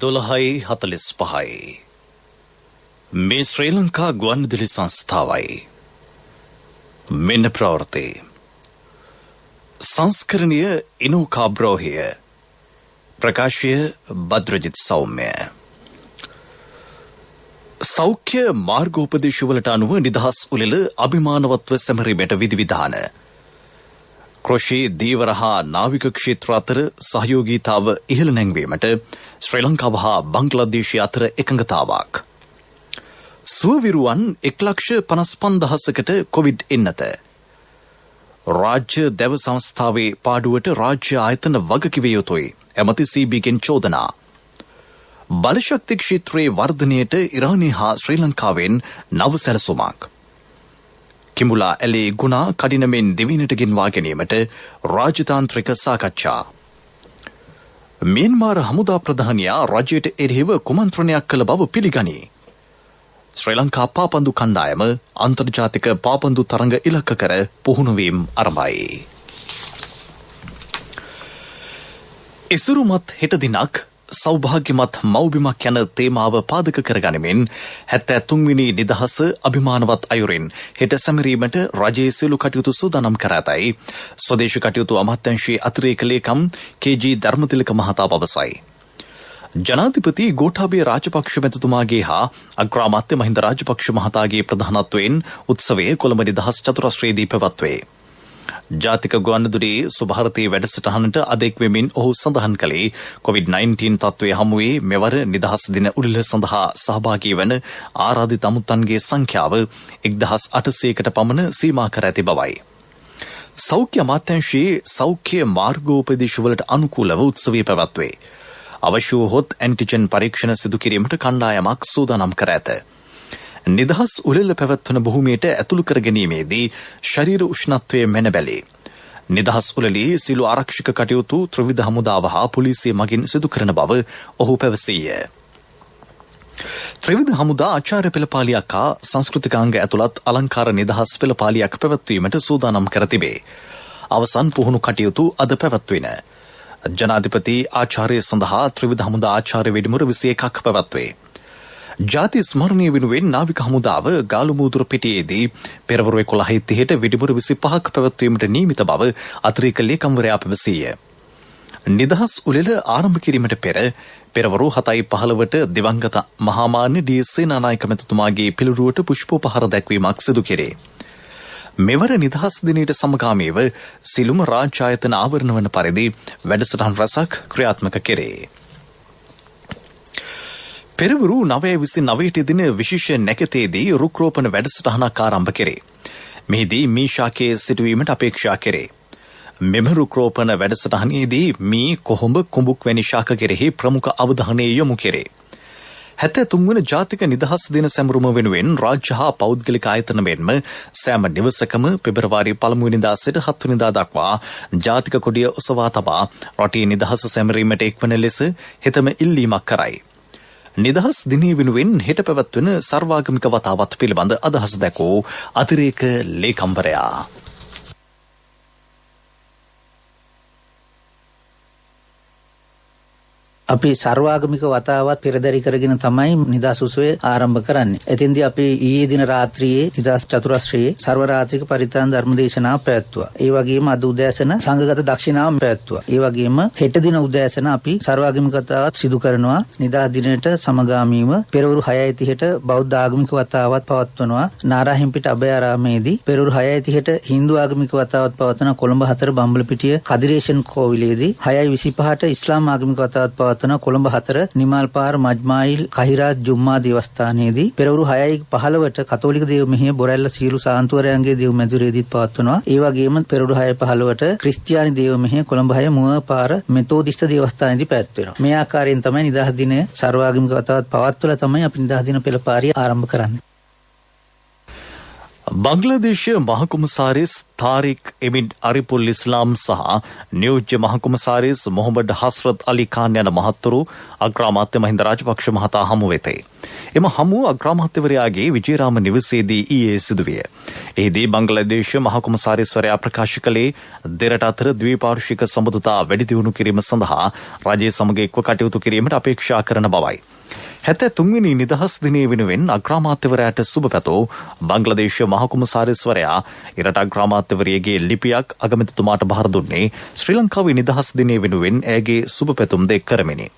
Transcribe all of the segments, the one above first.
12:45 මේ ශ්‍රී ලංකා ගුවන්විදුලි සංස්ථාවයි. මෙන්න ප්‍රවෘත්ති. සංස්කරණීය ඉනෝකාබ්‍රෝහිය ප්‍රකාශය බද්‍රජිත් සෞම්‍ය. සෞඛ්‍ය මාර්ගෝපදේශවලට අනුව නිදහස් උළෙල අභිමානවත්ව සැමරීමට විධිවිධාන. කෘෂි දීවර හා නාවික ක්ෂේත්‍ර අතර සහයෝගීතාව ඉහළ නැංවීමට ශ්‍රී ලංකාව හා බංග්ලාදේශය අතර එකඟතාවක්. සුවවිරුවන් 1,55,000කට කොවිඩ් එන්නත. රාජ්‍ය දැව සංස්ථාවේ පාඩුවට රාජ්‍ය ආයතන වගකිව යුතුයි ඇමති සීබීගෙන් චෝදනා. බලශක්ති ක්ෂේත්‍රයේ වර්ධනයට ඉරානය හා ශ්‍රී ලංකාවෙන් නව සැලසුමක්. කිඹුලා ඇලේ ගුණා කඩිනමෙන් දෙවිනට ගෙන්වා ගැනීමට රාජතාන්ත්‍රික සාකච්ඡා. මියන්මාර් හමුදා ප්‍රධානියා රජයට එරෙහිව කුමන්ත්‍රණයක් කළ බව පිළිගනී. ශ්‍රී ලංකා පාපන්දු කණ්ඩායම අන්තර්ජාතික පාපන්දු තරඟ ඉලක්ක කර පුහුණුවීම් ආරම්භයි. ඉසුරුමත් හෙට දිනක් සෞභාග්‍යමත් මව්බිමක් යන තේමාව පාදක කරගනිමින් 73 වෙනි නිදහස අභිමානවත් අයුරින් හෙට සැමරීමට රජයේ සියලු කටයුතු සූදානම් කර ඇතැයි ස්වදේශීය කටයුතු අමාත්‍යාංශයේ අතිරේක ලේකම් කේ.ජී. ධර්මතිලක මහතා පවසයි. ජනාධිපති ගෝඨාභය රාජපක්ෂ මැතිතුමාගේ හා අග්‍රාමාත්‍ය මහින්ද රාජපක්ෂ මහතාගේ ප්‍රධානත්වයෙන් උත්සවයේ කොළඹ නිදහස් චතුරස්‍රයේදී පැවැත්වේ. ජාතික ගුවන්විදුලියේ සුභාරතී වැඩසටහනට අධෙක් වෙමින් ඔහු සඳහන් කළේ COVID-19 තත්ත්වයේ හමුවේ මෙවර නිදහස් දින උළෙල සඳහා සහභාගී වන ආරාධිත අමුත්තන්ගේ සංඛ්‍යාව 1,800කට පමණ සීමා කර ඇති බවයි. සෞඛ්‍ය අමාත්‍යාංශයේ සෞඛ්‍ය මාර්ගෝපදේශවලට අනුකූලව උත්සවය පැවැත්වේ. අවශ්‍ය වූහොත් ඇන්ටිජන් පරීක්ෂණ සිදු කිරීමට කණ්ඩායමක් සූදානම් කර ඇත. නිදහස් උළෙල පැවැත්වන භූමියට ඇතුළු කර ගැනීමේදී ශරීර උෂ්ණත්වය මැන බැලේ. නිදහස් උළෙලේ සිළු ආරක්ෂක කටයුතු ත්‍රිවිධ හමුදාව හා පොලිසිය මගින් සිදු කරන බව ඔහු පැවසීය. ත්‍රිවිධ හමුදා ආචාර්ය පෙළපාලියක් හා සංස්කෘතිකාංග ඇතුළත් අලංකාර නිදහස් පෙළපාලියක් පැවැත්වීමට සූදානම් කර තිබේ. අවසන් පුහුණු කටයුතු අද පැවැත්වින. ජනාධිපති ආචාර්ය සඳහා ත්‍රිවිධ හමුදා ආචාර්ය වෙඩිමුර 21ක් පැවැත්වේ. ජාති ස්මරණය වෙනුවෙන් නාවික හමුදාව ගාලුමූදුර පිටියේදී පෙරවරු 11:30ට වෙඩිමුර 25ක් පැවැත්වීමට නියමිත බව අතිරේක ලේකම්වරයා පැවසීය. නිදහස් උළෙල ආරම්භ කිරීමට පෙර පෙරවරු 7:15ට දිවංගත මහාමාන්‍ය ඩී.එස්. සේනානායක මැතිතුමාගේ පිළිරුවට පුෂ්පෝපහාර දැක්වීමක් සිදු කෙරේ. මෙවර නිදහස් දිනයට සමගාමීව සිළුම රාජ්‍ය ආයතන ආවරණ වන පරිදි වැඩසටහන් රැසක් ක්‍රියාත්මක කෙරේ. පෙරවරු 9:29 දින විශේෂ නැකතේදී රුක් රෝපණ වැඩසටහනක් ආරම්භ කෙරේ. මෙහිදී මී ශාකයේ සිටුවීමට අපේක්ෂා කෙරේ. මෙම රුක් රෝපණ වැඩසටහනේදී මී කොහොඹ කුඹුක් වැනි ශාක කෙරෙහි ප්‍රමුඛ අවධානය යොමු කෙරේ. 73 වන ජාතික නිදහස් දින සැමරුම වෙනුවෙන් රාජ්‍ය හා පෞද්ගලික ආයතන මෙන්ම සෑම නිවසකම පෙබරවාරි 1 වෙනිදා සිට 7 වෙනිදා දක්වා ජාතික කොඩිය ඔසවා තබා රටේ නිදහස සැමරීමට එක්වන ලෙස හෙතම ඉල්ලීමක් කරයි. නිදහස් දිනය වෙනුවෙන් හෙට පැවැත්වෙන සර්වාගමික වතාවත් පිළිබඳ අදහස් දැකූ අතිරේක ලේකම්වරයා. අපි සර්වාගමික වතාවත් පෙරදරි කරගෙන තමයි නිදහස් උත්සවය ආරම්භ කරන්නේ. එතෙන්දී අපි ඊයේ දින රාත්‍රියේ නිදහස් චතුරස්‍රයේ සර්ව රාත්‍රික පරිත්‍රාණ ධර්ම දේශනාව පැවැත්තුවා. ඒ වගේම අද උදෑසන සංඝගත දක්ෂිනාව පැවැත්තුවා. ඒ වගේම හෙට දින උදෑසන අපි සර්වාගමික වතාවත් සිදු කරනවා. නිදහස් දිනයට සමගාමීව පෙරවරු 6:30ට බෞද්ධ ආගමික වතාවත් පවත්වනවා. නාරාහෙම්පිට අභයාරාමේදී පෙරවරු 6:30ට හින්දු ආගමික වතාවත් පවත්වන කොළඹ 4 බම්බලපිටිය කදිරේෂන් කෝවිලේදී 6:25ට ඉස්ලාම් ආගමික වතාවත් පවත්වන කොළඹ 4 නිමල්පාර මජ්මායිල් කහිරාත් ජුම්මා දේවස්ථානයේදී පෙරවරු 6:15ට කතෝලික දේව මෙහෙය බොරැල්ල සීලු සාන්තුවරයන්ගේ දේව මැදුරේදීත් පවත්වනවා. ඒ වගේම පෙරවරු 6:15ට ක්‍රිස්තියානි දේව මෙහෙය කොළඹ 6 මුවපාර මෙතෝදිස්ත දේවස්ථානයේදී පැවැත්වෙනවා. මේ ආකාරයෙන් තමයි නිදහස් දිනය සර්වාගමික වතාවත් පවත්වලා තමයි අපි නිදහස් දින පෙළපාරිය ආරම්භ කරන්නේ. බංග්ලාදේශ මහකොමසාරිස් තාරික් එමින් අරිපුල් ඉස්ලාම් සහ නියෝජ්‍ය මහකොමසාරිස් මොහොමඩ් හස්රත් අලි ખાන් යන මහත්වරු අග්‍රාමාත්‍ය මහින්ද රාජපක්ෂ මහතා හමු වෙතේ. එම හමුව අග්‍රාමාත්‍යවරයාගේ විජේරාම නිවසේදී ඊයේ සිදුවිය. එහිදී බංග්ලාදේශ මහ කොමසාරිස්වරයා ප්‍රකාශ කළේ දෙරට අතර ද්විපාර්ශ්වික සම්බන්ධතා වැඩි දියුණු කිරීම සඳහා රජය සමග එක්ව කටයුතු කිරීමට අපේක්ෂා කරන බවයි. 73වෙනි නිදහස් දිනය වෙනුවෙන් අග්‍රාමාත්‍යවරයාට සුබ පැතූ බංග්ලාදේශ මහ කොමසාරිස්වරයා එරට අග්‍රාමාත්‍යවරියගේ ලිපියක් අගමැතිතුමාට බහර දුන්නේ ශ්‍රී ලංකාවේ නිදහස් දිනය වෙනුවෙන් ඇගේ සුබ පැතුම් දෙක් කරමිනි.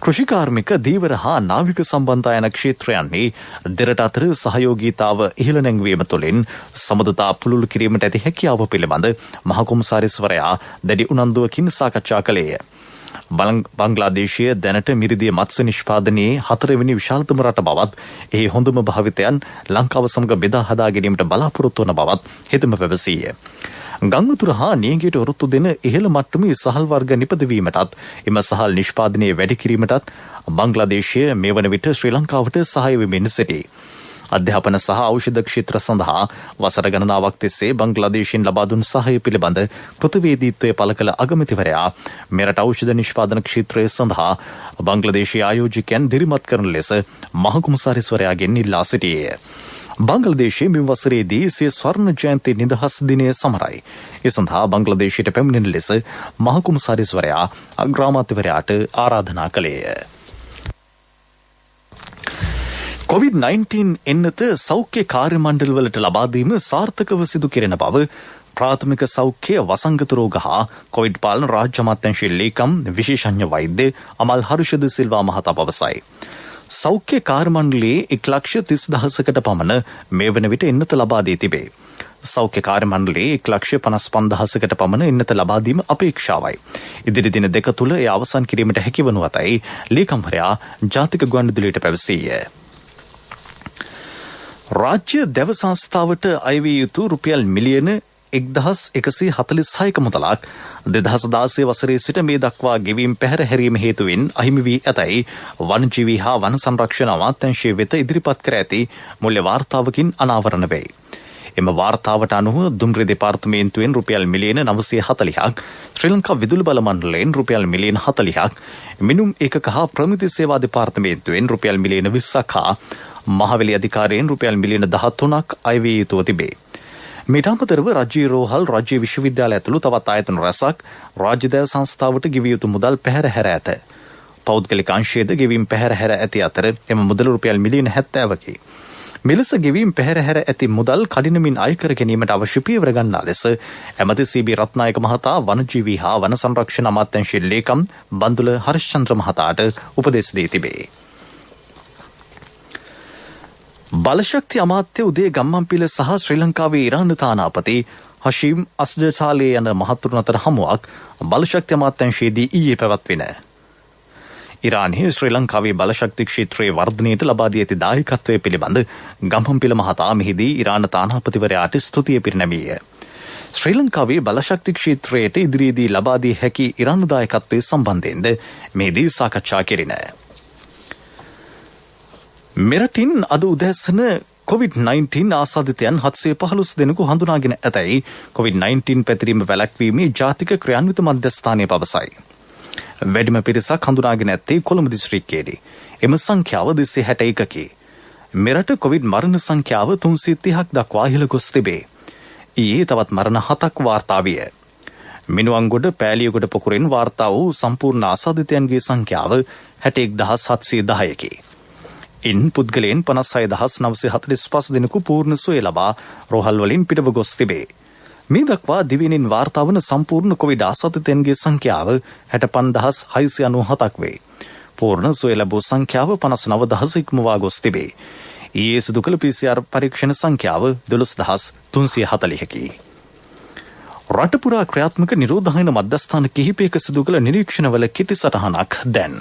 කෘෂිකාර්මික දීවර හා නාවික සම්බන්ධතා යන ක්ෂේත්‍රයන්හි දෙරට අතර සහයෝගීතාව ඉහළ නැංවීම තුළින් සමඳතා පුළුල් කිරීමට ඇති හැකියාව පිළිබඳ මහ කොමසාරිස්වරයා දැඩි උනන්දුවකින් සාකච්ඡා කළේය. බංග්ලාදේශය දැනට මිරිදිය මත්ස්‍ය නිෂ්පාදනයේ 4වෙනි විශාලතම රට බවත් එහි හොඳම භාවිතයන් ලංකාව සමග බෙදා හදා ගැනීමට බලාපොරොත්තු වන බවත් හෙතෙම පැවසීය. ගංගතුර හා නියඟයට ඔරොත්තු දෙන ඉහළ මට්ටමේ සහල් වර්ග නිපදවීමටත් එම සහල් නිෂ්පාදනය වැඩි කිරීමටත් බංග්ලාදේශය මේ වන විට ශ්‍රී ලංකාවට සහාය වෙමින් සිටී. අධ්‍යාපන සහ ඖෂධ ක්ෂේත්‍ර සඳහා වසර ගණනාවක් තිස්සේ බංග්ලාදේශයෙන් ලබා දුන් සහාය පිළිබඳ කෘතවේදීත්වය පළ කළ අගමැතිවරයා මෙරට ඖෂධ නිෂ්පාදන ක්ෂේත්‍රය සඳහා බංග්ලාදේශීය ආයෝජකයන් දිරිමත් කරන ලෙස මහ කොමසාරිස්වරයාගෙන් ඉල්ලා සිටියේය. බංග්ලාදේශයේ මේ වසරේදී සිය ස්වර්ණ ජයන්ති නිදහස් දිනය සමරයි. ඒ සඳහා බංග්ලාදේශයට පැමිණෙන ලෙස මහ කොමසාරිස්වරයා අග්‍රාමාත්‍යවරයාට ආරාධනා කළේය. COVID-19 එන්නත සෞඛ්‍ය කාර්ය මණ්ඩලවලට ලබා දීම සාර්ථකව සිදු කෙරෙන බව ප්‍රාථමික සෞඛ්‍ය වසංගත රෝග හා කොවිඩ් පාලන රාජ්‍ය අමාත්‍යාංශයේ ලේකම් විශේෂඥ වෛද්‍ය අමල් හර්ෂද සිල්වා මහතා පවසයි. සෞඛ්‍ය කාර්ය මණ්ඩලයේ 1,30,000කට පමණ මේ වන විට එන්නත ලබා දී තිබේ. සෞඛ්‍ය කාර්ය මණ්ඩලයේ 1,55,000කට පමණ එන්නත ලබා දීම අපේක්ෂාවයි. ඉදිරි දින දෙක තුළ එය අවසන් කිරීමට හැකිවනු ඇතැයි ලේකම්වරයා ජාතික ගුවන්විදුලියට පැවසීය. රාජ්‍ය දැව සංස්ථාවට අයවිය යුතු රුපියල් මිලියන 1,146ක මුදලක් 2016 වසරේ සිට මේ දක්වා ගෙවීම් පැහැර හැරීම හේතුවෙන් අහිමි වී ඇතැයි වනජීවී හා වන සංරක්ෂණ අමාත්‍යාංශය වෙත ඉදිරිපත් කර ඇති මුල්‍ය වාර්තාවකින් අනාවරණ වෙයි. එම වාර්තාවට අනුව දුම්රිය දෙපාර්තමේන්තුවෙන් රුපියල් මිලියන 940ක්, ශ්‍රී ලංකා විදුලි බල මණ්ඩලයෙන් රුපියල් මිලියන 40ක්, මිනුම් ඒකක හා ප්‍රමිති සේවා දෙපාර්තමේන්තුවෙන් රුපියල් මිලියන 20ක් හා මහවැලි අධිකාරියෙන් රුපියල් මිලියන 13ක් අයවිය යුතුව තිබේ. මීට අමතරව රජයේ රෝහල්, රජයේ විශ්වවිද්‍යාල ඇතුළු තවත් ආයතන රැසක් රාජ්‍ය දැව සංස්ථාවට ගෙවිය යුතු මුදල් පැහැර හැර ඇත. පෞද්ගලික අංශයේද ගෙවීම් පැහැර හැර ඇති අතර එම මුදල රුපියල් මිලියන 70කි. මෙලෙස ගෙවීම් පැහැර හැර ඇති මුදල් කඩිනමින් අය කර ගැනීමට අවශ්‍ය පියවර ගන්නා ලෙස ඇමති සී.බී. රත්නායක මහතා වනජීවී හා වන සංරක්ෂණ අමාත්‍යාංශයේ ලේකම් බන්දුල හර්ෂචන්ද්‍ර මහතාට උපදෙස් දී තිබේ. බලශක්ති අමාත්‍ය උදේ ගම්මන්පිල සහ ශ්‍රී ලංකාවේ ඉරාන තානාපති හෂීම් අස්ජසාලේ යන මහතුරුන් අතර හමුවක් බලශක්ති අමාත්‍යාංශයේදී ඊයේ පැවැත්වින. ඉරානයේ ශ්‍රී ලංකාවේ බලශක්ති ක්ෂේත්‍රයේ වර්ධනයට ලබා දී ඇති දායකත්වය පිළිබඳ ගම්මන්පිල මහතා මෙහිදී ඉරාන තානාපතිවරයාට ස්තුතිය පිරිනැමීය. ශ්‍රී ලංකාවේ බලශක්ති ක්ෂේත්‍රයට ඉදිරියේදී ලබා දී හැකි ඉරාන දායකත්වයේ සම්බන්ධයෙන්ද මෙහිදී සාකච්ඡා කෙරිණ. මෙරටින් අද උදැසන COVID-19 ආසාදිතයන් 715 දෙනෙකු හඳුනාගෙන ඇතැයි COVID-19 පැතිරීම වැළැක්වීමේ ජාතික ක්‍රියාන්විත මධ්‍යස්ථානය පවසයි. වැඩිම පිරිසක් හඳුනාගෙන ඇත්තේ කොළඹ දිස්ත්‍රික්කයේදී. එම සංඛ්‍යාව 261කි. මෙරට COVID මරණ සංඛ්‍යාව 330ක් දක්වා ඉහළ ගොස් තිබේ. ඊයේ තවත් මරණ 7ක් වාර්තා විය. මිනුවන්ගොඩ පෑලියගොඩ පොකුරෙන් වාර්තා වූ සම්පූර්ණ ආසාදිතයන්ගේ සංඛ්‍යාව 61910කි. ඉන් පුද්ගලයන් 56,945 දෙනෙකු පූර්ණ සුවය ලබා රෝහල් වලින් පිටව ගොස් තිබේ. මේ දක්වා දිවයිනින් වාර්තා වන සම්පූර්ණ කොවිඩ් ආසාදිතයන්ගේ සංඛ්‍යාව 65697ක් වේ. පූර්ණ සුවය ලැබූ සංඛ්‍යාව 59000 ඉක්මවා ගොස් තිබේ. ඊයේ සිදු කළ PCR පරීක්ෂණ සංඛ්‍යාව 12340කි. රටපුරා ක්‍රියාත්මක නිරෝධායන මධ්‍යස්ථාන කිහිපයක සිදු කළ නිරීක්ෂණවල කෙටි සටහනක් දැන්.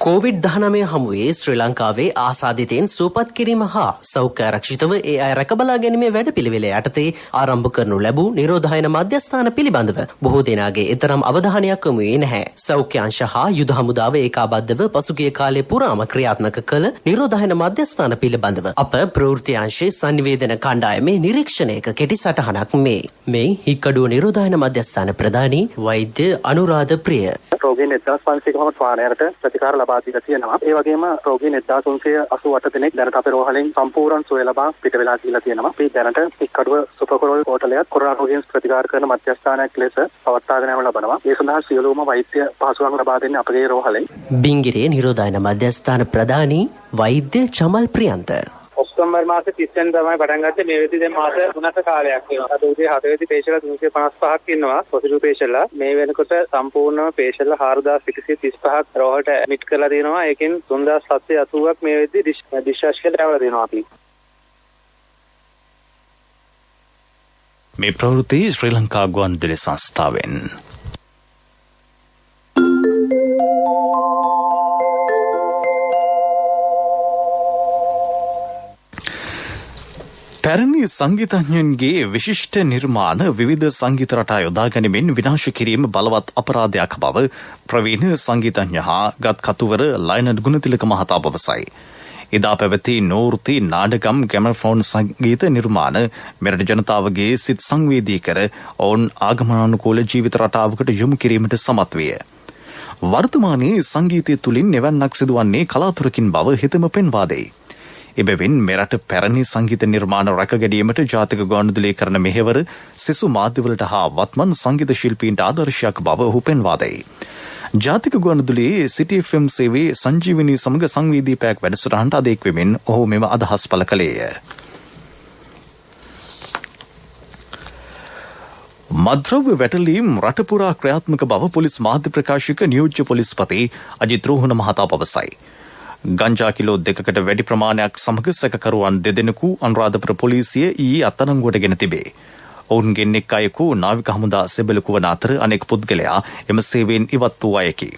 COVID-19 හමුවේ ශ්‍රී ලංකාවේ ආසාදිතයින් සුවපත් කිරීම හා සෞඛ්‍ය ආරක්ෂිතව ඒ අය රැකබලා ගැනීමේ වැඩපිළිවෙල යටතේ ආරම්භ කරනු ලැබූ නිරෝධායන මධ්‍යස්ථාන පිළිබඳව බොහෝ දෙනාගේ එතරම් අවධානයක් යොමු වී නැහැ. සෞඛ්‍ය අංශ හා යුද හමුදාව ඒකාබද්ධව පසුගිය කාලයේ පුරාම ක්‍රියාත්මක කළ නිරෝධායන මධ්‍යස්ථාන පිළිබඳව අප ප්‍රවෘත්ති අංශයේ සංනිවේදන කණ්ඩායමේ නිරීක්ෂණයක කෙටි සටහනක් මේ හික්කඩුව නිරෝධායන මධ්‍යස්ථාන ප්‍රධානී වෛද්‍ය අනුරාධ ප්‍රිය රෝගීන් 1500ක වාහනයකට ප්‍රතිකාර ලබා දීලා තියෙනවා. ඒ වගේම රෝගීන් 1388 දෙනෙක් දැනට අපේ රෝහලෙන් සම්පූර්ණ සුවය ලබා පිට වෙලා කියලා තියෙනවා. අපි දැනට හික්කඩුව සුපකොරල් හෝටලයත් කොරෝනා රෝගීන් ප්‍රතිකාර කරන මධ්‍යස්ථානයක් ලෙස පවත්වාගෙන යනු ලබනවා. ඒ සඳහා සියලුම වෛද්‍ය පහසුකම් ලබා දෙන්නේ අපගේ රෝහලෙන්. බිංගිරේ නිරෝධායන මධ්‍යස්ථාන ප්‍රධානී වෛද්‍ය චමල් ප්‍රියන්ත ඔක්තෝබර් මාසේ 30 වෙනිදා තමයි පටන් ගත්තේ. මේ වෙද්දී දැන් මාස 3ක කාලයක් වෙනවා. අද උදේ 7 වෙනි පේෂල්ලා 355ක් ඉන්නවා. පොසිටිව් පේෂල්ලා. මේ වෙනකොට සම්පූර්ණම පේෂල්ලා 4135ක් රෝහලට ඇඩ්මිට් කරලා තියෙනවා. ඒකෙන් 3780ක් මේ වෙද්දී ඩිස්චාර්ජ් කරලා යවලා දෙනවා අපි. මේ ප්‍රවෘත්ති ශ්‍රී ලංකා ගුවන්විදුලි සංස්ථාවෙන් පැරණි සංගීතඥයන්ගේ විශිෂ්ට නිර්මාණ විවිධ සංගීත රටා යොදා ගැනීමෙන් විනාශ කිරීම බලවත් අපරාධයක් බව ප්‍රවීණ සංගීතඥ හා ගත් කතුවර ලයනඩ් ගුණතිලක මහතා පවසයි. එදා පැවති නෝර්ති නාඩගම් ගැමෆෝන් සංගීත නිර්මාණ මෙරට ජනතාවගේ සිත් සංවේදී කර ඔවුන් ආගමනානුකූල ජීවිත රටාවකට යොමු කිරීමට සමත් විය. වර්තමානයේ සංගීතය තුළින් නිවන්නක් සිදුවන්නේ කලාතුරකින් බව හිතම පෙන්වා දෙයි. එබැවින් මෙරට පැරණි සංගීත නිර්මාණ රැකගැනීමට ජාතික ගුවන්විදුලිය කරන මෙහෙවර සිසු මාධ්‍යවලට හා වත්මන් සංගීත ශිල්පීන්ට ආදර්ශයක් බව ඔහු පෙන්වා දෙයි. ජාතික ගුවන්විදුලියේ සිටි FM සේවයේ සංජීවනී සමග සංවේදී පැයක් වැඩසටහනට අද එක්වෙමින් ඔහු මෙම අදහස් පළ කළේය. මද්‍රව්‍ය වැටලීම් රටපුරා ක්‍රියාත්මක බව පොලිස් මාධ්‍ය ප්‍රකාශක නියෝජ්‍ය පොලිස්පති අජිත් රෝහණ මහතා පවසයි. ගංජා කිලෝ 2කට වැඩි ප්‍රමාණයක් සමග සැකකරුවන් 2 දෙනෙකු අනුරාධපුර පොලිසිය ඊයේ අත්අඩංගුවට ගෙන තිබේ. ඔවුන්ගෙන් එක් අයෙකු නාවික හමුදා සෙබළෙකු වන අතර අනෙක් පුද්ගලයා එම සේවයෙන් ඉවත් වූ අයෙකි.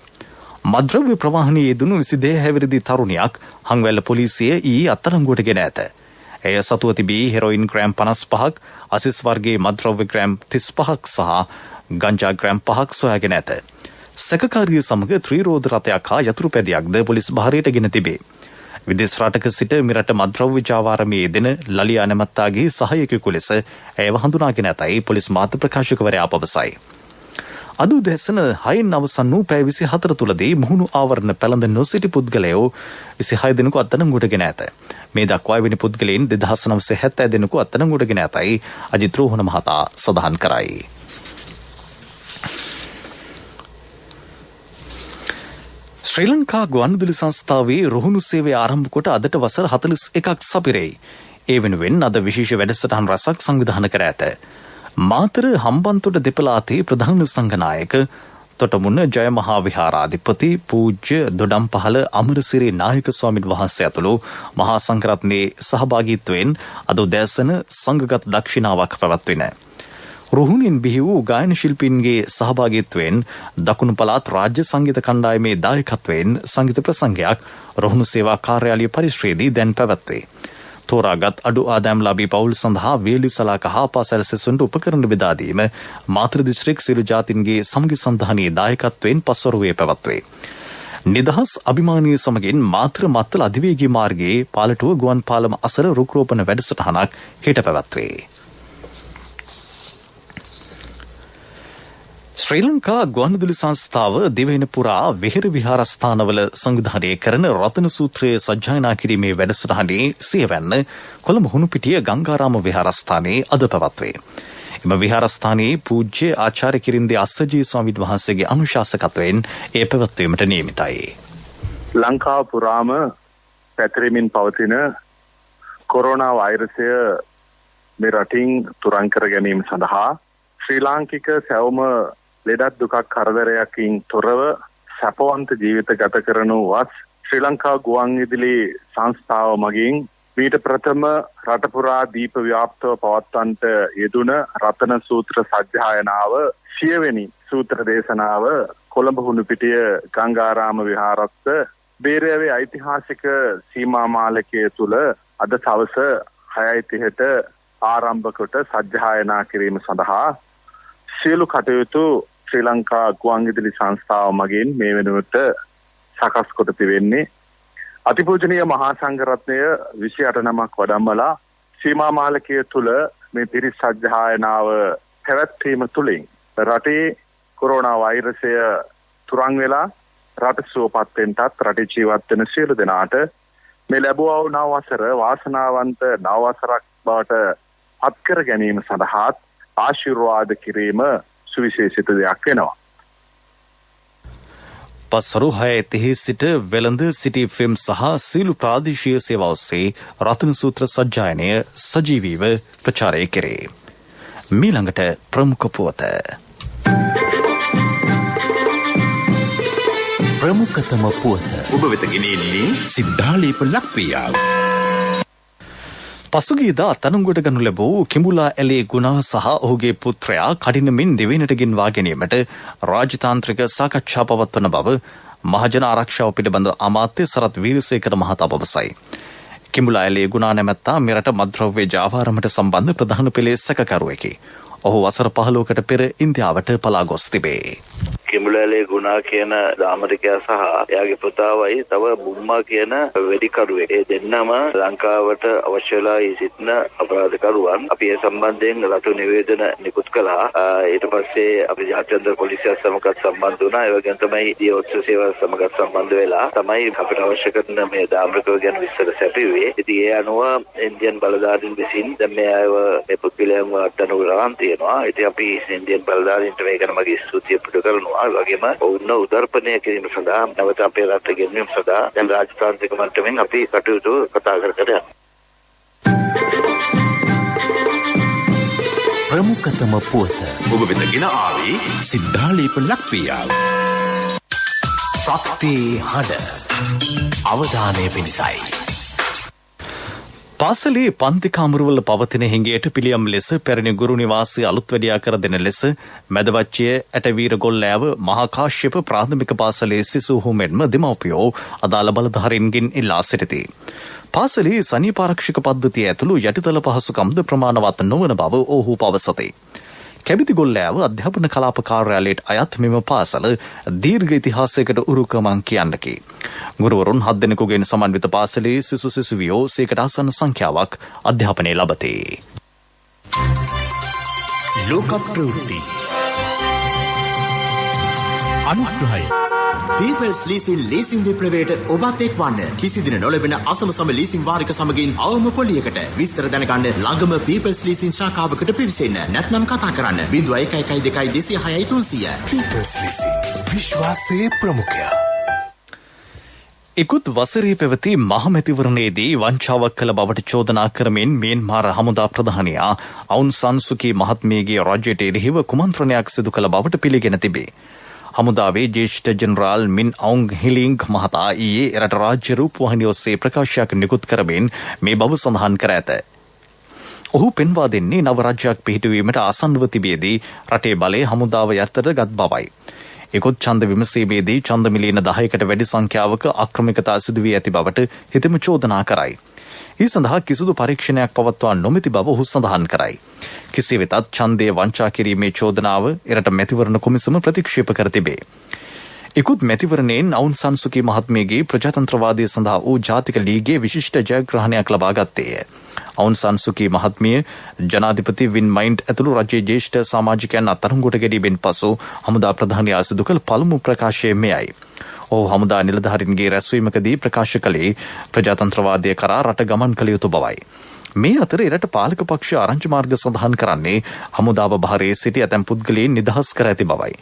මද්‍රව්‍ය ප්‍රවාහනයේ යෙදුණු 22 හැවිරිදි තරුණියක් හංවැල්ල පොලිසිය ඊයේ අත්අඩංගුවට ගෙන ඇත. ඇය සතුව තිබී හෙරොයින් ග්‍රෑම් 55ක්, අසිස් වර්ගයේ මද්‍රව්‍ය ග්‍රෑම් 35ක් සහ ගංජා ග්‍රෑම් 5ක් සොයාගෙන ඇත. සැකකාරිය සමග ත්‍රිරෝධ රථයක් හා යතුරු පැදියක්ද පොලිස් භාරයට ගෙන තිබේ. විදේශ රටක සිට මෙරට මද්‍රව්‍ය ජාවාරමේ යෙදෙන ලලියා නැමැත්තාගේ සහායකයෙකු ලෙස ඇයව හඳුනාගෙන ඇතැයි පොලිස් මාධ්‍ය ප්‍රකාශකවරයා පවසයි. අද උදෑසන 6න් අවසන් වූ පැය 24 තුළදී මුහුණු ආවරණ පැළඳ නොසිටි පුද්ගලයෝ 26 දෙනෙකු අත්අඩංගුවට ගෙන ඇත. මේ දක්වා වෙන පුද්ගලයන් 2970 දෙනෙකු අත්අඩංගුවට ගෙන ඇතැයි අජිත් රෝහණ මහතා සඳහන් කරයි. ශ්‍රී ලංකා ගුවන්විදුලි සංස්ථාවේ රුහුණු සේවය ආරම්භ කොට අදට වසර 41ක් සපිරෙයි. ඒ වෙනුවෙන් අද විශේෂ වැඩසටහන් රැසක් සංවිධානය කර ඇත. මාතර හම්බන්තොට දෙපළාතේ ප්‍රධාන සංඝනායක තොටමුණ ජය මහා විහාරාධිපති පූජ්‍ය දොඩම්පහළ අමරසිරි නායක ස්වාමීන් වහන්සේ ඇතුළු මහා සංඝරත්නයේ සහභාගීත්වයෙන් අද උදෑසන සංඝගත දක්ෂිනාවක් පැවැත්වින. රුහුණින් බිහි වූ ගායන ශිල්පීන්ගේ සහභාගීත්වයෙන් දකුණු පළාත් රාජ්‍ය සංගීත කණ්ඩායමේ දායකත්වයෙන් සංගීත ප්‍රසංගයක් රුහුණු සේවා කාර්යාලය පරිශ්‍රයේදී දැන් පැවැත්වේ. තෝරාගත් අඩු ආදායම්ලාභී පවුල් සඳහා වේලි සලාක හා පාසැල් සෙසුන්ට උපකරණ බෙදා දීම මාතර දිස්ත්‍රික් සියලු ජාතීන්ගේ සමගි සන්ධානයේ දායකත්වයෙන් පස්වරුවේ පැවැත්වේ. නිදහස් අභිමානීය සමගින් මාතර මත්තල අධිවේගී මාර්ගයේ පාලටුව ගුවන් පාලම අසල රුක් රෝපණ වැඩසටහනක් හෙට පැවැත්වේ. ශ්‍රී ලංකා ගුවන්විදුලි සංස්ථාව දිවයින පුරා විහෙර විහාරස්ථානවල සංවිධානය කරන රතන සූත්‍රය සජ්ජායනා කිරීමේ වැඩසටහනේ සියවැන්න කොළඹ හුණුපිටිය ගංගාරාම විහාරස්ථානයේ අද පැවැත්වේ. එම විහාරස්ථානයේ පූජ්‍ය ආචාර්ය කිරින්දේ අස්සජී ස්වාමීන් වහන්සේගේ අනුශාසකත්වයෙන් එය පැවැත්වීමට නියමිතයි. ලංකාව පුරාම පැතිරෙමින් පවතින කොරෝනා වෛරසය මේ රටින් තුරන් කර ගැනීම සඳහා ශ්‍රී ලාංකික සැවොම ලෙඩක් දුකක් කරදරයකින් තොරව සැපවන්ත ජීවිත ගත කරනු වත් ශ්‍රී ලංකා ගුවන්විදුලි සංස්ථාව මගින් මීට ප්‍රථම රටපුරා දීප ව්‍යාප්තව පවත්වන්නට යෙදුන රතන සූත්‍ර සජ්ජායනාව 100 වෙනි සූත්‍ර දේශනාව කොළඹ හුණුපිටිය ගංගාරාම විහාරස්ථ බේරෑවේ ඓතිහාසික සීමා මාලකය තුළ අද සවස 6:30ට ආරම්භ කොට සජ්ජායනා කිරීම සඳහා සියලු කටයුතු ශ්‍රී ලංකා ගුවන්විදුලි සංස්ථාව මගින් මේ වෙනුවට සකස් කොට තිබෙන්නේ. අතිපූජනීය මහා සංඝරත්නය 28 නමක් වඩම්මලා සීමා මාලකය තුළ මේ පිරිස් සජ්ජායනාව පැවැත්වීම තුළින් රටේ කොරෝනා වෛරසය තුරන් වෙලා රට සුවපත් වෙන්නත් රටේ ජීවත් වෙන සියලු දෙනාට මේ ලැබුවා වූ නව වසර වාසනාවන්ත නව වසරක් බවට පත් කර ගැනීම සඳහා ආශිර්වාද කිරීම සුවිශේෂිත දෙයක් වෙනවා. පස්වරු 6:30 සිට වෙළඳ සිටි ෆිල්ම් සහ සීලු ප්‍රාදේශීය සේවා ඔස්සේ රත්න සූත්‍ර සජ්ජායනය සජීවීව ප්‍රචාරය කෙරේ. මීළඟට ප්‍රමුඛ පුවත. ප්‍රමුඛතම පුවත ඔබ වෙත ගෙනෙන්නේ සිද්ධාලේප ලක්ප්‍රියාව. පසුගියදා අත්අඩංගුවට ගනු ලැබූ කිඹුලා ඇලේ ගුණා සහ ඔහුගේ පුත්‍රයා කඩිනමින් දෙවෙනිට ගෙන්වා ගැනීමට රාජතාන්ත්‍රික සාකච්ඡා පවත්වන බව මහජන ආරක්ෂාව පිළිබඳ අමාත්‍ය සරත් වීරසේකර මහතා පවසයි. කිඹුලා ඇලේ ගුණා නැමැත්තා මෙරට මත්ද්‍රව්‍ය ජාවාරමට සම්බන්ධ ප්‍රධාන පෙළේ සැකකරුවෙකි. ඔහු වසර 15කට පෙර ඉන්දියාවට පලා ගොස් තිබේ. කිඹුලාලේ ගුණා කියන දාමරිකයා සහ එයාගේ පුතාවයි තව බුම්මා කියන වෙඩිකරුවෙක්. ඒ දෙන්නම ලංකාවට අවශ්‍ය වෙලා සිටින අපරාධකරුවන්. අපි ඒ සම්බන්ධයෙන් රතු නිවේදන නිකුත් කළා. ඊට පස්සේ අපි ජාත්‍යන්තර පොලිසිය සමග සම්බන්ධ වුණා. ඒ වගේම තමයි දියොත්සව සේවාව සමග සම්බන්ධ වෙලා තමයි අපිට අවශ්‍ය කරන මේ දාමරිකව ගැන විස්තර සැපයුවේ. ඉතින් ඒ අනුව ඉන්දියන් බලධාරීන් විසින් දැන් මේ අයව මේ පුද්ගලයන්ව අත්අඩංගුවට තියෙනවා. ඉතින් අපි ඉන්දියන් බලධාරීන්ට මේ ගැන මගේ ස්තුතිය පුද කරනවා. වගේම ඔවුන්ව උදර්පණය කිරීම සඳහා නැවත අපේ රට ගෙනීම සඳහා දැන් රාජතාන්ත්‍රික මට්ටමින් අපි කටයුතු කතා කර කර යනවා. ප්‍රමුඛතම පුවත ඔබ වෙත ගෙන ආවේ සිද්ධාලේප ලක්ප්‍රියාව. ශක්ති හඬ අවධානය පිණිසයි. පාසලේ පන්ති කාමරවල පවතින හිඟයට පිළියම් ලෙස පැරණි ගුරු නිවාසය අලුත් වැඩියා කර දෙන ලෙස මැදවච්චිය ඇටවීර ගොල්ලෑව මහා කාශ්‍යප ප්‍රාථමික පාසලේ සිසුහු මෙන්ම දෙමව්පියෝ අදාළ බලධාරීන්ගෙන් ඉල්ලා සිටිති. පාසලේ සනීපාරක්ෂක පද්ධතිය ඇතුළු යටිතල පහසුකම්ද ප්‍රමාණවත් නොවන බව ඔහු පවසති. කැබිති ගොල්ලෑව අධ්‍යාපන කලාප කාර්යාලයට අයත් මෙම පාසල දීර්ඝ ඉතිහාසයකට උරුකමන් කියන්නකි. ගුරුවරුන් 7 දෙනෙකුගෙන් සමන්විත පාසලේ සිසු සිසුවියෝ 100කට ආසන්න සංඛ්‍යාවක් අධ්‍යාපනය ලබති. ලෝක ප්‍රවෘත්ති අනුග්‍රහය People's Leasing ලීසින් විප්ලවයට ඔබත් එක්වන්න. කිසිදින නොලැබෙන අසම සම ලීසින් වාරික සමගින් අවම පොලියකට විස්තර දැනගන්න ළඟම People's Leasing ශාඛාවකට පිවිසෙන්න. නැත්නම් කතා කරන්න 0112266300. People's Leasing විශ්වාසයේ ප්‍රමුඛයා. ඉකුත් වසරේ පැවති මහමැතිවරණයේදී වංචාවක් කළ බවට චෝදනා කරමින් මියන්මාර හමුදා ප්‍රධානියා අවුන් සන් සුකී මහත්මියගේ රාජ්‍යයට එරෙහිව කුමන්ත්‍රණයක් සිදු කළ බවට පිළිගෙන තිබේ. හමුදාවේ ජ්‍යෙෂ්ඨ ජෙනරාල් මින් අවුන් හිලින්ග් මහතා ඊයේ එරට රාජ්‍ය රූපවාහිනිය ඔස්සේ ප්‍රකාශයක් නිකුත් කරමින් මේ බව සඳහන් කර ඇත. ඔහු පෙන්වා දෙන්නේ නව රාජ්‍යයක් පිහිටුවීමට ආසන්නව තිබියදී රටේ බලය හමුදාව යටතට ගත් බවයි. ඉකුත් ඡන්ද විමසීමේදී ඡන්ද මිලියන 10කට වැඩි සංඛ්‍යාවක අක්‍රමිකතා සිදු වී ඇති බවට හිතෙම චෝදනා කරයි. ඒ සඳහා කිසිදු පරීක්ෂණයක් පවත්වා නොමැති බව ඔහු සඳහන් කරයි. කෙසේ වෙතත් ඡන්දය වංචා කිරීමේ චෝදනාව එරට මැතිවරණ කොමිසම ප්‍රතික්ෂේප කර තිබේ. ඉකුත් මැතිවරණයෙන් අවුන් සන් සුකී මහත්මියගේ ප්‍රජාතන්ත්‍රවාදය සඳහා වූ ජාතික ලීගයේ විශිෂ්ට ජයග්‍රහණයක් ලබා ගත්තේය. අවුන් සන් සුකී මහත්මිය ජනාධිපති වින් මයින්ඩ් ඇතුළු රජයේ ජ්‍යෙෂ්ඨ සමාජිකයන් අත්අඩංගුවට ගැනීමෙන් පසු හමුදා ප්‍රධානියා සිදු කළ පළමු ප්‍රකාශය මෙයයි. ඔහු හමුදා නිලධාරීන්ගේ රැස්වීමකදී ප්‍රකාශ කළේ ප්‍රජාතන්ත්‍රවාදය කරා රට ගමන් කළ යුතු බවයි. මේ අතර එරට පාලක පක්ෂ ආරංචි මාර්ග සඳහන් කරන්නේ හමුදාව භාරයේ සිටි ඇතැම් පුද්ගලයන් නිදහස් කර ඇති බවයි.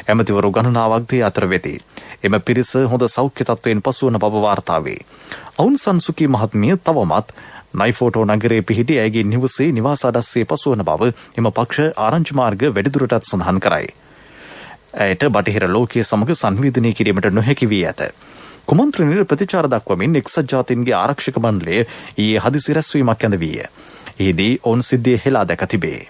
ඇමතිවරු ගණනාවක් දී අතර වෙති. එම පිරිස හොඳ සෞඛ්‍ය තත්ත්වයෙන් පසුවන බව වාර්තා වේ. අවුන් සන් සුකී මහත්මිය තවමත් නයිෆෝටෝ නගරයේ පිහිටි ඇයගේ නිවසේ නිවාස අඩස්සේ පසුවන බව එම පක්ෂ ආරංචි මාර්ග වැඩිදුරටත් සඳහන් කරයි. ඇයට බටහිර ලෝකයේ සමග සංවේදනය කිරීමට නොහැකි වී ඇත. කුමන්ත්‍රණයට ප්‍රතිචාර දක්වමින් එක්සත් ජාතීන්ගේ ආරක්ෂක මණ්ඩලය ඊයේ හදිසි රැස්වීමක් ඇඳ වීය. එහිදී ඔවුන් සිද්ධිය හෙලා දැක තිබේ.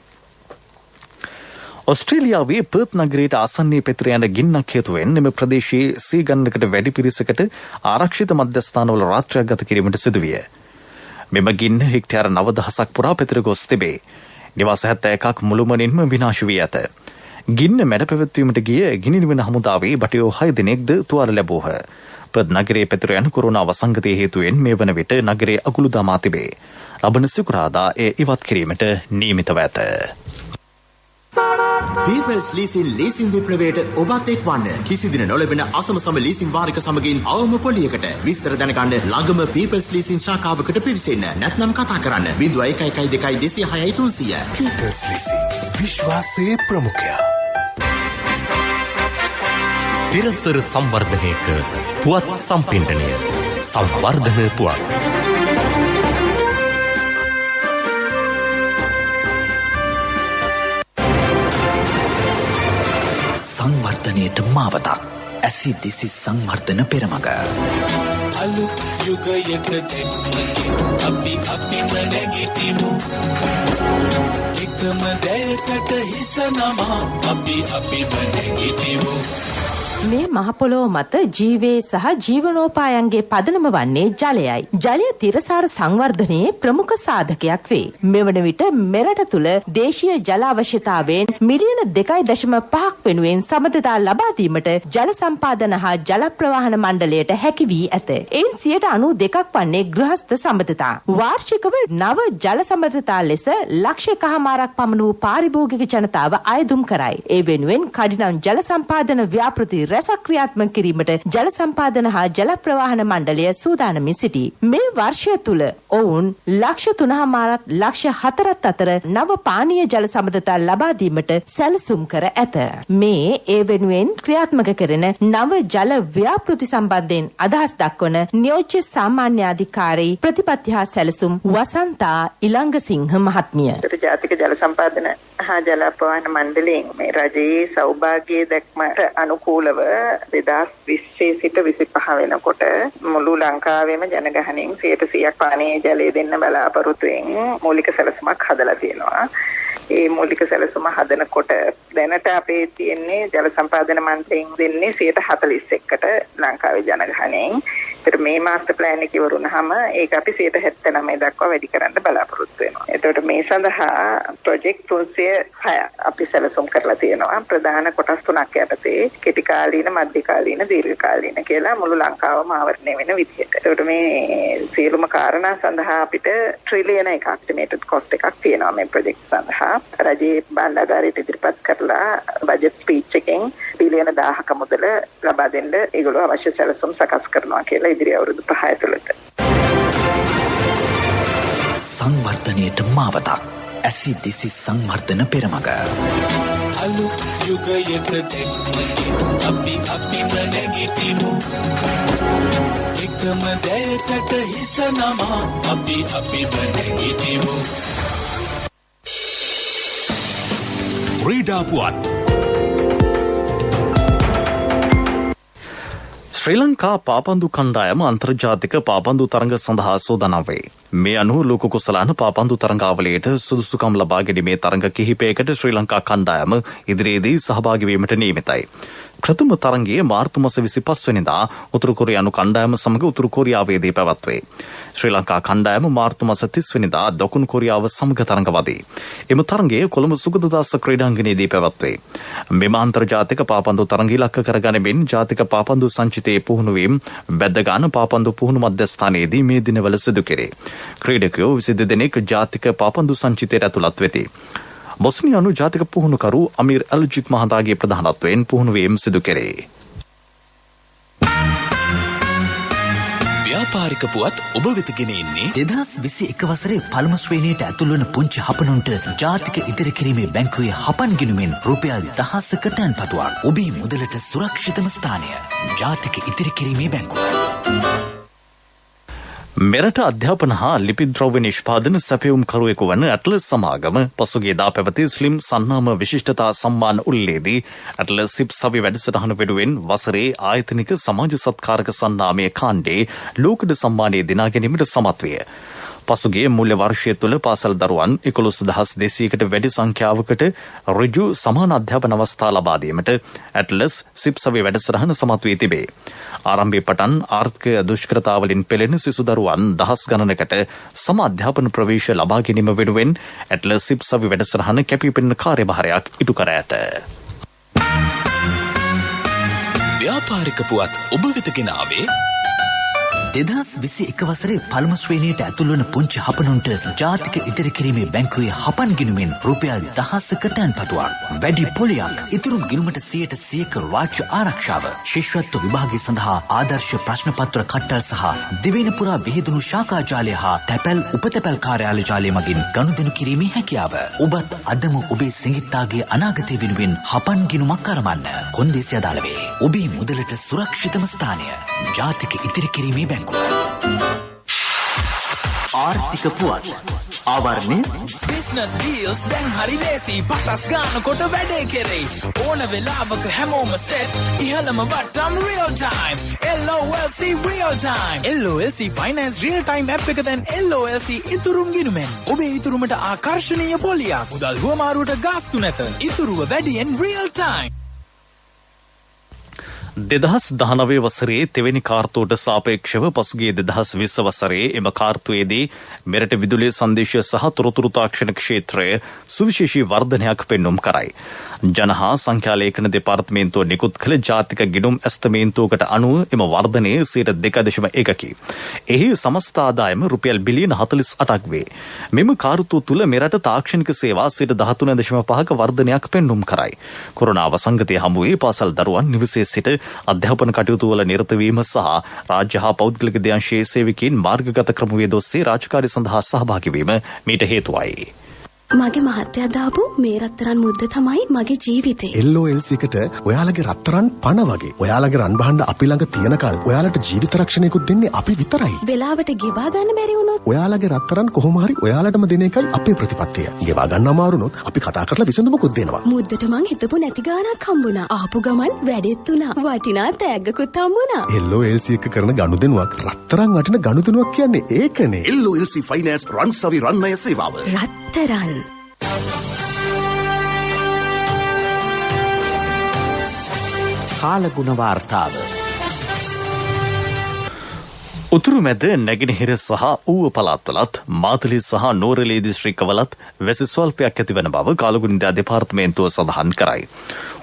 ඔස්ට්‍රේලියාවේ පර්ත් නගරයට ආසන්නයේ පැතිර යන ගින්නක් හේතුවෙන් එම ප්‍රදේශයේ 100 ගණනකට වැඩි පිරිසකට ආරක්ෂිත මධ්‍යස්ථානවල රාත්‍රියක් ගත කිරීමට සිදුවිය. මෙම ගින්න හෙක්ටයාර 9000ක් පුරා පැතිර ගොස් තිබේ. නිවාස 71ක් මුළුමනින්ම විනාශ වී ඇත. ගින්න මැඩ පැවැත්වීමට ගිය ගිනි නිවන හමුදාවේ බටයෝ 6 දෙනෙක්ද තුවාල ලැබූහ. පර්ත් නගරයේ පැතිර යන කොරෝනා වසංගතය හේතුවෙන් මේ වන විට නගරයේ අකුළු දමා තිබේ. ලබන සිකුරාදා එය ඉවත් කිරීමට නියමිතව ඇත. People's Leasing ලීසින් විප්ලවයට ඔබත් එක්වන්න. කිසිදින නොලැබෙන අසමසම ලීසින් වාරික සමගින් අවම පොලියකට විස්තර දැනගන්න ළඟම People's Leasing ශාඛාවකට පිවිසෙන්න. නැත්නම් කතා කරන්න 0112 206 300. People's Leasing විශ්වාසයේ ප්‍රමුඛයා. පිරසර සංවර්ධනයක පුවත් සම්පින්ඩනය සංවර්ධන පුවත්. සංවර්ධනයට මාවතක් ඇසි දිසි සංවර්ධන පෙරමග. අලු යුගයක දෙන්නකින් අපිම නැගිටිමු. එකම දැයකට හිස නමා අපිම නැගිටිමු. මේ මහපොළොව මත ජීවේ සහ ජීවනෝපායන්ගේ පදනම වන්නේ ජලයයි. ජලය තිරසාර සංවර්ධනයේ ප්‍රමුඛ සාධකයක් වේ. මෙවන විට මෙරට තුළ දේශීය ජල අවශ්‍යතාවයෙන් මිලියන 2.5ක් වෙනුවෙන් සමතතා ලබා දීමට ජල සම්පාදන හා ජල ප්‍රවාහන මණ්ඩලයට හැකි වී ඇත. එයින් 92% වන්නේ ගෘහස්ත සමතතා. වාර්ෂිකව නව ජල සමතතා ලෙස ලක්ෂ 1.5ක් පමණ වූ පාරිභෝගික ජනතාව අයදුම් කරයි. ඒ වෙනුවෙන් කඩිනම් ජල සම්පාදන ව්‍යාපෘති රැසක් ක්‍රියාත්මක කිරීමට ජල සම්පාදන හා ජල ප්‍රවාහන මණ්ඩලය සූදානමින් සිටී. මේ වර්ෂය තුළ ඔවුන් ලක්ෂ 3.5 ලක්ෂ 4 අතර නව පානීය ජල සමතතා ලබා දීමට සැලසුම් කර ඇත. මේ ඒ වෙනුවෙන් ක්‍රියාත්මක කරන නව ජල ව්‍යාපෘති සම්බන්ධයෙන් අදහස් දක්වන නියෝජ්‍ය සාමාන්‍යාධිකාරී ප්‍රතිපත්ති හා සැලසුම් වසන්තා ඉලංගසිංහ මහත්මිය. ජාතික ජල සම්පාදන හා ජල ප්‍රවාහන මණ්ඩලයෙන් මේ රජයේ සෞභාග්‍ය දැක්මට අනුකූලව 2020 සිට 25 වෙනකොට මුළු ලංකාවේම ජනගහනයෙන් 100% පානීය ජලය දෙන්න බලාපොරොත්තු වෙන මූලික සැලසුමක් හදලා තියෙනවා. ඒ මූලික සැලසුම හදනකොට දැනට අපේ තියෙන්නේ ජල සම්පාදන මණ්ඩලයෙන් දෙන්නේ 41%කට ලංකාවේ ජනගහනයෙන්. ඒතර මේ මාස්ටර් ප්ලෑන් එක ඉවරුනහම ඒක අපි 79% දක්වා වැඩි කරන්න බලාපොරොත්තු වෙනවා. එතකොට මේ සඳහා ප්‍රොජෙක්ට් 306 අපි සැලසුම් කරලා තියෙනවා. ප්‍රධාන කොටස් තුනක් යටතේ කෙටි කාලීන, මධ්‍ය කාලීන, දීර්ඝ කාලීන කියලා මුළු ලංකාවම ආවරණය වෙන විදිහට. එතකොට මේ සියලුම කාරණා සඳහා අපිට ට්‍රිලියන එකක් එස්ටිමේටඩ් කොස්ට් එකක් තියෙනවා මේ ප්‍රොජෙක්ට් සඳහා. රජයේ බණ්ඩාගාරයට ඉදිරිපත් කරලා බජට් ස්පීච් එකෙන් බිලියන 1000ක මුදල ලබා දෙන්න ඒගොල්ලෝ අවශ්‍ය සැලසුම් සකස් කරනවා කියලා ඉදිරි අවුරුදු 5 ඇතුළත. සංවර්ධනයට මාවතක් ඇසි දිසි සංවර්ධන පෙරමග. අලු යුගයක දෙන්නකින් අපිම නැගිටිමු. එකම දැයකට හිස නමා අපිම නැගිටිමු. ක්‍රීඩා පුවත්. ශ්‍රී ලංකා පාපන්දු කණ්ඩායම අන්තර්ජාතික පාපන්දු තරඟ සඳහා සූදානම් වේ. මේ අනුව ලෝක කුසලාන පාපන්දු තරඟාවලියට සුදුසුකම් ලබා ගැනීමේ තරඟ කිහිපයකට ශ්‍රී ලංකා කණ්ඩායම ඉදිරියේදී සහභාගී වීමට නියමිතයි. ප්‍රථම තරඟයේ මාර්තු මාස 25 වෙනිදා උතුරු කොරියානු කණ්ඩායම සමග උතුරු කොරියාවේදී පැවැත්වේ. ශ්‍රී ලංකා කණ්ඩායම මාර්තු මාස 30 වෙනිදා දකුණු කොරියාව සමග තරඟවදී. එම තරඟයේ කොළඹ සුගතදාස ක්‍රීඩාංගණයේදී පැවැත්වේ. මෙම අන්තර්ජාතික පාපන්දු තරඟ ඉලක්ක කරගැනීමෙන් ජාතික පාපන්දු සංචිතයේ පුහුණුවීම් බැද්දගාන පාපන්දු පුහුණු මධ්‍යස්ථානයේදී මේ දිනවල සිදු කෙරේ. ක්‍රීඩකයෝ 22 දෙනෙක් ජාතික පාපන්දු සංචිතයට ඇතුළත් වෙති. බොස්නියානු ජාතික පුහුණුකරු අමීර් ඇල්ජික් මහතාගේ ප්‍රධානත්වයෙන් පුහුණුවීම් සිදු කෙරේ. ව්‍යාපාරික පුවත් ඔබ වෙත ගෙන එන්නේ 2021 වසරේ පළමු ශ්‍රේණියට ඇතුළු වන පුංචි හපනුන්ට ජාතික ඉදිරි කිරීමේ බැංකුවේ හපන් ගිණුමෙන් රුපියල් 1000ක තැන්පතුවක්. ඔබේ මුදලට සුරක්ෂිතම ස්ථානය ජාතික ඉදිරි කිරීමේ බැංකුව. මෙරට අධ්‍යාපන හා ලිපි ද්‍රව්‍ය නිෂ්පාදන සැපයුම් කරුවෙකු වන ඇට්ලස් සමාගම පසුගියදා පැවති ස්ලිම් සන්නාම විශිෂ්ටතා සම්මාන උළෙලේදී ඇට්ලස් සිප් සවි වැඩසටහන වෙනුවෙන් වසරේ ආයතනික සමාජ සත්කාරක සන්නාමය කාණ්ඩේ ලෝකඩ සම්මානය දිනා ගැනීමට සමත් විය. පසුගිය මුල්‍ය වර්ෂය තුළ පාසල් දරුවන් 11,200කට වැඩි සංඛ්‍යාවකට ඍජු සමාන අධ්‍යාපන අවස්ථා ලබා දීමට ඇට්ලස් සිප්සවේ වැඩසටහන සමත් වී තිබේ. ආරම්භයේ පටන් ආර්ථික දුෂ්කරතාවලින් පෙළෙන සිසු දරුවන් දහස් ගණනකට සම අධ්‍යාපන ප්‍රවේශ ලබා ගැනීම වෙනුවෙන් ඇට්ලස් සිප්සවේ වැඩසටහන කැපී පෙනෙන කාර්යභාරයක් ඉටු කර ඇත. ව්‍යාපාරික පුවත් ඔබ වෙත ගෙනාවේ 2021 වසරේ පළමු ශ්‍රේණියට ඇතුළු වන පුංචි හපනුන්ට ජාතික ඉදිරි කිරීමේ බැංකුවේ හපන් ගිණුමෙන් රුපියල් 1000ක තැන්පතුවක්. වැඩි පොලියක්, ඉතුරු ගිණුමට 100% රාජ්‍ය ආරක්ෂාව, ශිෂ්‍යත්ව විභාගය සඳහා ආදර්ශ ප්‍රශ්න පත්‍ර කට්ටල් සහ දිවයින පුරා විහිදුණු ශාඛා ජාලය හා තැපැල් උපතැපැල් කාර්යාල ජාලය මගින් ගනුදෙනු කිරීමේ හැකියාව. ඔබත් අදම ඔබේ සිඟිත්තාගේ අනාගතය වෙනුවෙන් හපන් ගිණුමක් අරමන්න. කොන්දේසි අදාළ වේ. ඔබේ මුදලට සුරක්ෂිතම ස්ථානය ජාතික ඉදිරි කිරීමේ බැංකුව. ආර්ථික පුවත් ආවරණය බිස්නස් ඩීල්ස් දැන් හරි ලේසි පටස් ගන්නකොට වැඩේ කෙරෙයි ඕන වෙලාවක හැමෝම සෙට් ඉහළම වට්ටම් real time LOLC real time LOLC finance real time app එක දැන් LOLC ඉතුරුම් ගිණුමෙන් ඔබේ ඉතුරුමට ආකර්ශනීය පොලියක් මුදල් හුවමාරුවට ගාස්තු නැත ඉතුරුව වැඩියෙන් රියල් ටයිම්. 2019 වසරේ තෙවැනි කාර්තුවට සාපේක්ෂව පසුගිය 2020 වසරේ එම කාර්තුවේදී මෙරට විදුලි සංදේශ සහ තොරතුරු තාක්ෂණ ක්ෂේත්‍රයේ සුවිශේෂී වර්ධනයක් පෙන්නුම් කරයි. ජන හා සංඛ්‍යාලේඛන දෙපාර්තමේන්තුව නිකුත් කළ ජාතික ගිණුම් ඇස්තමේන්තුවකට අනුව එම වර්ධනය 2.1කි. එහි සමස්ත ආදායම රුපියල් බිලියන 48ක් වේ. මෙම කාර්තුව තුළ මෙරට තාක්ෂණික සේවා 13.5ක වර්ධනයක් පෙන්නුම් කරයි. කොරෝනා වසංගතය හමුවේ පාසල් දරුවන් නිවසේ සිට අධ්‍යාපන කටයුතු වල නිරත වීම සහ රාජ්‍ය හා පෞද්ගලික දෙයන්ශයේ සේවකයන් මාර්ගගත ක්‍රමවේද ඔස්සේ රාජකාරී සඳහා සහභාගී වීම මීට හේතුවයි. මගේ මහත්තයා දාපු මේ රත්තරන් මුද්ද තමයි මගේ ජීවිතේ. LOLC එකට ඔයාලගේ රත්තරන් පණ වගේ. ඔයාලගේ රන් බහන්න අපි ළඟ තියනකල් ඔයාලට ජීවිත රක්ෂණයකුත් දෙන්නේ අපි විතරයි. වෙලාවට ගෙවා ගන්න බැරි වුණොත් ඔයාලගේ රත්තරන් කොහොම හරි ඔයාලටම දෙන එකයි අපේ ප්‍රතිපත්තිය. ගෙවා ගන්න අමාරුනොත් අපි කතා කරලා විසඳුමකුත් දෙනවා. මුද්දට මං හිතපු නැති ගාණක් හම්බුණා. ආපු ගමන් වැඩෙත් උනා. වටිනා තෑග්ගකුත් හම්බුණා. LOLC එක කරන ගනුදෙනුවක් රත්තරන් වටින ගනුදෙනුවක් කියන්නේ ඒකනේ. LOLC ෆයිනෑන්ස් රන්සවි රන්නය සේවාව. රත්තරන් කාලගුණ වාර්තාව. උතුරු මැද නැගෙනහිර සහ ඌව පළාත්වලත් මාතලේ සහ නෝරලේ දිස්ත්‍රික්කවලත් වැසි ස්වල්පයක් ඇතිවන බව කාලගුණ ඉන්දියා දෙපාර්තමේන්තුව සඳහන් කරයි.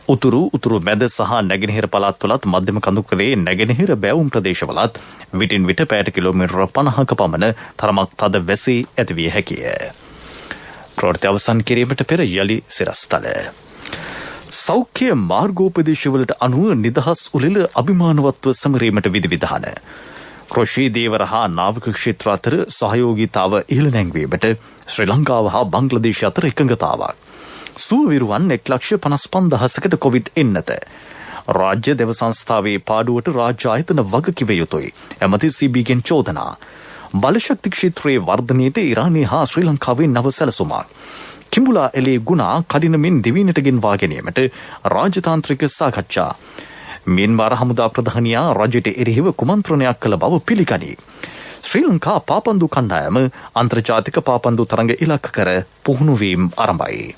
උතුරු මැද සහ නැගෙනහිර පළාත්වලත් මධ්‍යම කඳුකරේ නැගෙනහිර බැවුම් ප්‍රදේශවලත් විටින් විට පැයට කිලෝමීටර 50ක පමණ තරමක් තද වැසි ඇතිවිය හැකිය. ප්‍රවෘත්ති අවසන් කිරීමට පෙර යලි සිරස්තල. සෞඛ්‍ය මාර්ගෝපදේශවලට අනුව නිදහස් උළෙල අභිමානවත්ව සමරීමට විධිවිධාන. කෘෂි දේවර හා නාවික ක්ෂේත්‍ර අතර සහයෝගීතාව ඉහළ නැංවීමට ශ්‍රී ලංකාව හා බංග්ලාදේශ අතර එකඟතාවක්. සුවවිරුවන් 1,55,000කට කොවිඩ් එන්නත. රාජ්‍ය දෙව සංස්ථාවේ පාඩුවට රාජ්‍ය ආයතන වගකිව යුතුයි. ඇමති CBගෙන් චෝදනා. බලශක්ති ක්ෂේත්‍රයේ වර්ධනයට ඉරානය හා ශ්‍රී ලංකාවේ නව සැලසුමක්. කිඹුලා එලේ ගුණා කඩිනමින් දිවයිනට ගෙන්වා ගැනීමට රාජතාන්ත්‍රික සාකච්ඡා. මියන්මාර හමුදා ප්‍රධානියා රජයට එරෙහිව කුමන්ත්‍රණයක් කළ බව පිළිගනී. ශ්‍රී ලංකා පාපන්දු කණ්ඩායම අන්තර්ජාතික පාපන්දු තරඟ ඉලක්ක කර පුහුණුවීම් ආරම්භයි.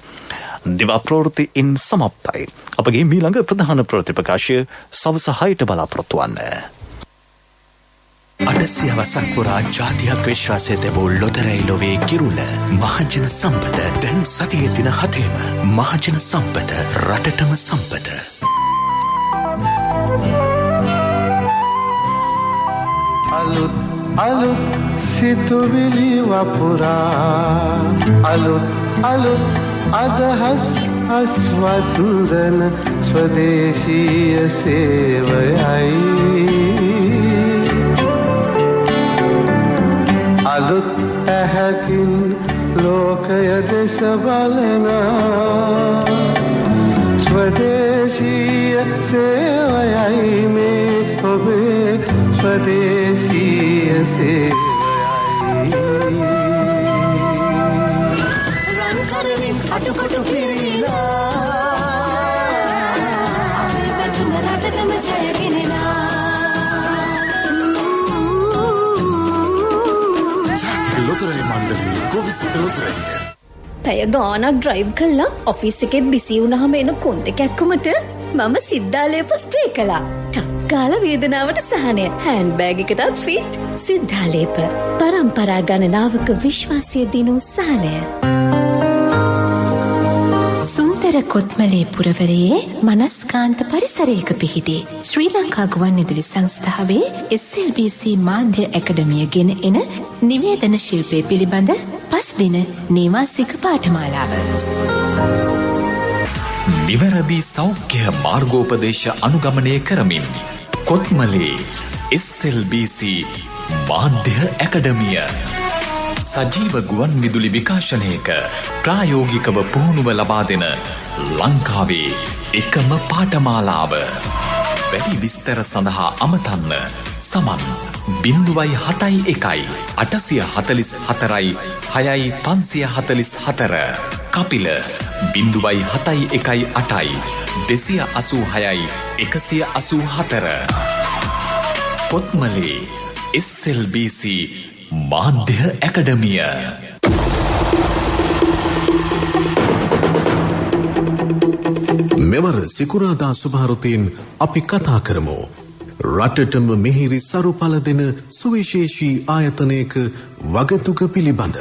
දිවා ප්‍රවෘත්ති ඉන් සමප්තයි. අපගේ මීළඟ ප්‍රධාන ප්‍රවෘත්ති ප්‍රකාශය සවස 6ට බලාපොරොත්තු වන්න. අඩසියවසක් පුරා ජාතියක් විශ්වාසය තිබූ ලොතරැයි ලොවේ කිරුළ මහජන සම්පත දැන් සතියේ දින 7ම මහජන සම්පත රටටම සම්පත. අලුත් සිතුවිලි වපුරා අලුත් අදහස් අස්වතුරන ස්වදේශීය සේවයයි අලුත් ඇහැකින් ලෝකය දෙස බලන ස්වදේශීය සේවයයි මේ ඔබේ ස්වදේශීය සේවයයි රන් කරමින් අටුකොටු පිරීලා අපේ වැටුන රටටම ජයගෙනලා ලොතරැයි ජීවිත ලොතරැයිය. පැය ගානක් ඩ්‍රයිව් කළා ඔෆිස් එකෙත් බිසි වුණාම එන කොන්ද කැක්කුමට මම සිද්ධාලේප ස්ප්‍රේ කළා. ටක්කාල වේදනාවට සහනය. හෑන්ඩ් බෑග් එකටත් ෆිට්. සිද්ධාලේප පරම්පරා ගණනාවක විශ්වාසය දිනු සහනය. සුන්දර කොත්මලේ පුරවරයේ මනස්කාන්ත පරිසරයක පිහිටි ශ්‍රී ලංකා ගුවන්විදුලි සංස්ථාවේ SLBC මාධ්‍ය ඇකඩමිය ගෙන එන නිවේදන ශිල්පය පිළිබඳ 5 දින නේවාසික පාඨමාලාව. නිවැරදි සෞඛ්‍ය මාර්ගෝපදේශ අනුගමනය කරමින් කොත්මලේ SLBC මාධ්‍ය ඇකඩමිය සජීව ගුවන් විදුලි විකාශනයක ප්‍රායෝගිකව පුහුණුව ලබා දෙන ලංකාවේ එකම පාඨමාලාව. වැඩි විස්තර සඳහා අමතන්න සමන් 071 844 6544 කපිල 071 286 184 කොත්මලේ SLBC මාධ්‍ය ඇකඩමිය. මෙවර සිකුරාදා සුභාරතයෙන් අපි කතා කරමු. රටටම මෙහිරි සරුඵල දෙන සුවිශේෂී ආයතනයක වගතුක පිළිබඳ.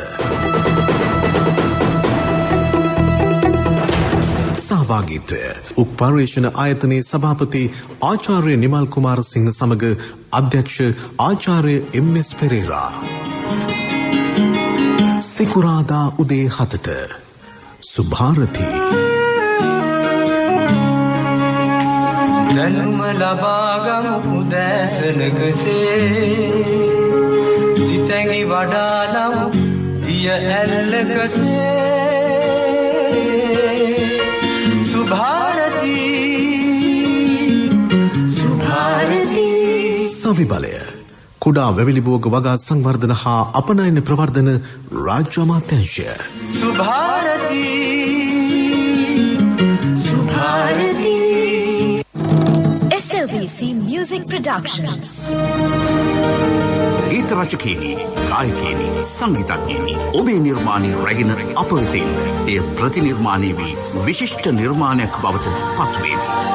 සහභාගීත්වය උක් පර්යේෂණ ආයතනයේ සභාපති ආචාර්ය නිමල් කුමාරසිංහ සමග අධ්‍යක්ෂ ආචාර්ය MS පෙරේරා. සිකුරාදා උදේ 7ට සුභාරති. දැනුම ලබාගමු උදෑසනකසේ සිතැඟි වඩාලමු දිය ඇල්ලකසේ සුභාරති සුභාරති. සවිබලය කුඩා වැවිලිබෝග වගා සංවර්ධන හා අපනයන ප්‍රවර්ධන රාජ්‍ය අමාත්‍යාංශය. සුභාරති සුභාරති. SLBC Music Productions. ගීත රචකයනි, ගායකයනි, සංගීතඥයනි, ඔබේ නිර්මාණය රැගෙන අප වෙතින් එය ප්‍රතිනිර්මාණය වී විශිෂ්ට නිර්මාණයක් බවට පත්වේ.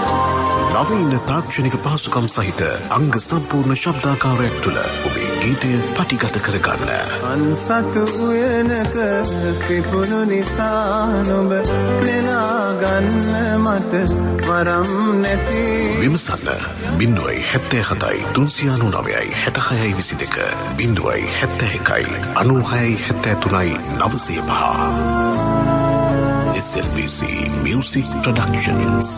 නවීන තාක්ෂණික පහසුකම් සහිත අංග සම්පූර්ණ ශබ්දාකාරයක් තුළ ඔබේ ගීතය පටිගත කරගන්න. අන්සතු උයනක කිපුණු නිසා නොබ නෙලාගන්න මට වරම් නැති. විමසන්න 077 399 66 22 071 96 73 905. SLBC Music Productions.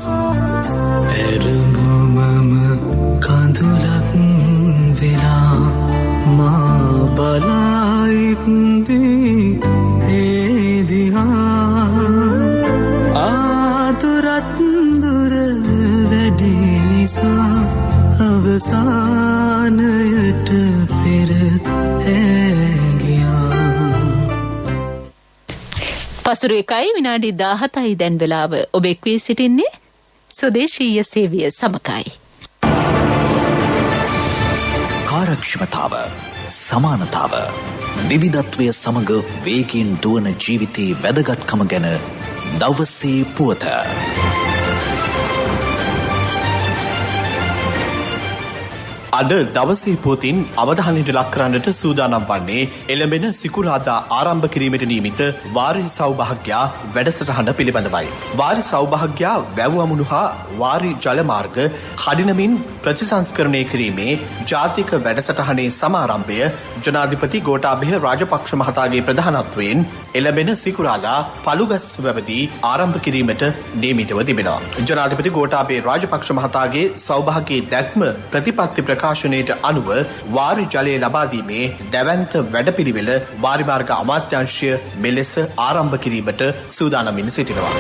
එරමුමම කඳුලක් වෙලා මා බලායිත්දී ඒ දිහා ආතුරත් දුර වැඩි නිසා අවසානයට පෙර පසුරු 1:17 දැන් වෙලාව. ඔබ එක්වී සිටින්නේ ස්වදේශීය සේවය සමගයි. කාර්යක්ෂමතාව, සමානතාව, විවිධත්වය සමග වේගයෙන් දුවන ජීවිතයේ වැදගත්කම ගැන දවසේ පුවත. අද දවසේ පොතින් අවධානයට ලක් කරන්නට සූදානම් වන්නේ එළඹෙන සිකුරාදා ආරම්භ කිරීමට නියමිත වාරි සෞභාග්‍යා වැඩසටහන පිළිබඳවයි. වාරි සෞභාග්‍යා වැව් අමුණු හා වාරි ජල මාර්ග කඩිනමින් ප්‍රතිසංස්කරණය කිරීමේ ජාතික වැඩසටහනේ සමාරම්භය ජනාධිපති ගෝඨාභය රාජපක්ෂ මහතාගේ ප්‍රධානත්වයෙන් එළඹෙන සිකුරාදා පළුගස්වැවදී ආරම්භ කිරීමට නියමිතව තිබෙනවා. ජනාධිපති ගෝඨාභය රාජපක්ෂ මහතාගේ සෞභාග්‍යයේ දැක්ම ප්‍රතිපත්ති ප්‍රකාශනයට අනුව වාරි ජලය ලබා දීමේ දැවැන්ත වැඩපිළිවෙල වාරි මාර්ග අමාත්‍යාංශය මෙලෙස ආරම්භ කිරීමට සූදානම්ව සිටිනවා.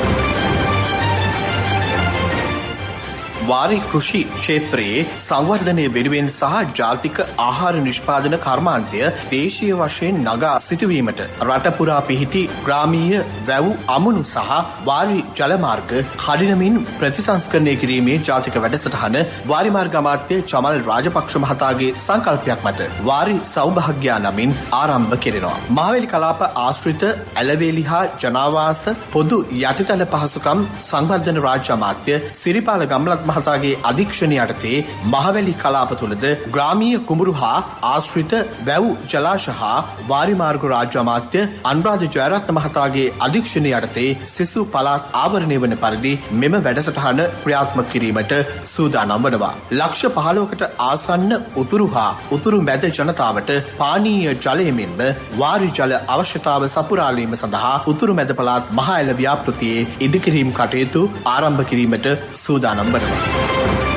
වාරි කෘෂි ක්ෂේත්‍රයේ සංවර්ධනය වෙනුවෙන් සහ ජාතික ආහාර නිෂ්පාදන කර්මාන්තය දේශීය වශයෙන් නගා සිටුවීමට රට පුරා පිහිටි ග්‍රාමීය වැව් අමුණු සහ වාරි ජල මාර්ග කඩිනමින් ප්‍රතිසංස්කරණය කිරීමේ ජාතික වැඩසටහන වාරි මාර්ග අමාත්‍ය චමල් රාජපක්ෂ මහතාගේ සංකල්පයක් මත වාරි සෞභාග්‍යා නමින් ආරම්භ කෙරෙනවා. මහවැලි කලාප ආශ්‍රිත ඇලවේලි හා ජනාවාස පොදු යටිතල පහසුකම් සංවර්ධන රාජ්‍ය අමාත්‍ය සිරිපාල ගම්ලත් මහතාගේ අධීක්ෂණය යටතේ මහවැලි කලාප තුළද ග්‍රාමීය කුඹුරු හා ආශ්‍රිත වැව් ජලාශ හා වාරි මාර්ග රාජ්‍ය අමාත්‍ය අනුරාධ ජයරත්න මහතාගේ අධීක්ෂණය යටතේ සිසු පළාත් ආවරණය වන පරිදි මෙම වැඩසටහන ක්‍රියාත්මක කිරීමට සූදානම් වනවා. ලක්ෂ 15කට ආසන්න උතුරු හා උතුරු මැද ජනතාවට පානීය ජලය මෙන්ම වාරි ජල අවශ්‍යතාව සපුරාලීම සඳහා උතුරු මැද පළාත් මහ ඇල ව්‍යාපෘතියේ ඉදිකිරීම් කටයුතු ආරම්භ කිරීමට සූදානම් වනවා.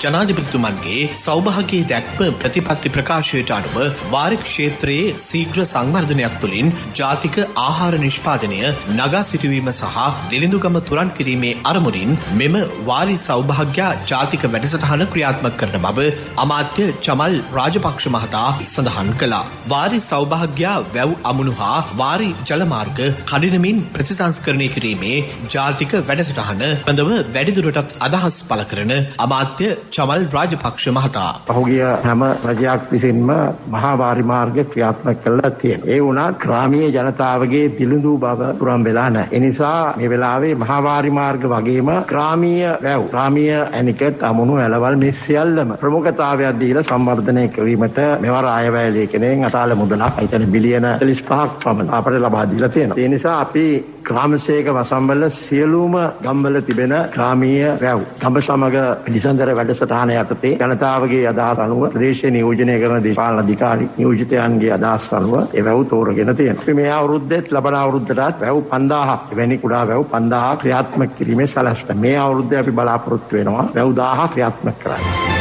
ජනාධිපතිතුමන්ගේ සෞභාග්‍ය දැක්ම ප්‍රතිපත්ති ප්‍රකාශයට අනුව වාරි ක්ෂේත්‍රයේ ශීඝ්‍ර සංවර්ධනයක් තුළින් ජාතික ආහාර නිෂ්පාදනය නගා සිටුවීම සහ දිලිඳුගම තුරන් කිරීමේ අරමුණින් මෙම වාරි සෞභාග්‍ය ජාතික වැඩසටහන ක්‍රියාත්මක කරන බව අමාත්‍ය චමල් රාජපක්ෂ මහතා සඳහන් කළා. වාරි සෞභාග්‍ය වැව් අමුණු හා වාරි ජල මාර්ග කඩිනමින් ප්‍රතිසංස්කරණය කිරීමේ ජාතික වැඩසටහන බඳව වැඩිදුරටත් අදහස් පළ කරන අමාත්‍ය චමල් රාජපක්ෂ මහතා පහුගිය හැම රජයක් විසින්ම මහා වාරි මාර්ග ක්‍රියාත්මක කළා තියෙනවා. ඒ වුණා ග්‍රාමීය ජනතාවගේ දිලිඳු බව පුරම් වෙලා නැහැ. ඒ නිසා මේ වෙලාවේ මහා වාරි මාර්ග වගේම ග්‍රාමීය වැව්, ග්‍රාමීය ඇනිකට් අමුණු ඇලවල් මේ සියල්ලම ප්‍රමුඛතාවයක් දීලා සංවර්ධනය කිරීමට මෙවර ආයවැය ලේඛනයෙන් අසාල මුදලක් ඒ කියන්නේ බිලියන 45ක් පමණ අපට ලබා දීලා තියෙනවා. ඒ නිසා අපි ග්‍රාමසේක වසම්වල සියලුම ගම්වල තිබෙන ග්‍රාමීය වැව් සම්බ සමග පිළිසඳර වැඩසටහන යටතේ ජනතාවගේ අදහස් අනුව ප්‍රදේශීය නියෝජනය කරන දේශපාලන අධිකාරී නියෝජිතයන්ගේ අදහස් අනුව ඒ වැව් තෝරගෙන තියෙනවා. අපි මේ අවුරුද්දේත් ලබන අවුරුද්දටත් වැව් 5000ක් එවැනි කුඩා වැව් 5000ක් ක්‍රියාත්මක කිරීමේ සැලැස්ම. මේ අවුරුද්දේ අපි බලාපොරොත්තු වෙනවා වැව් 1000ක් ක්‍රියාත්මක කරන්න.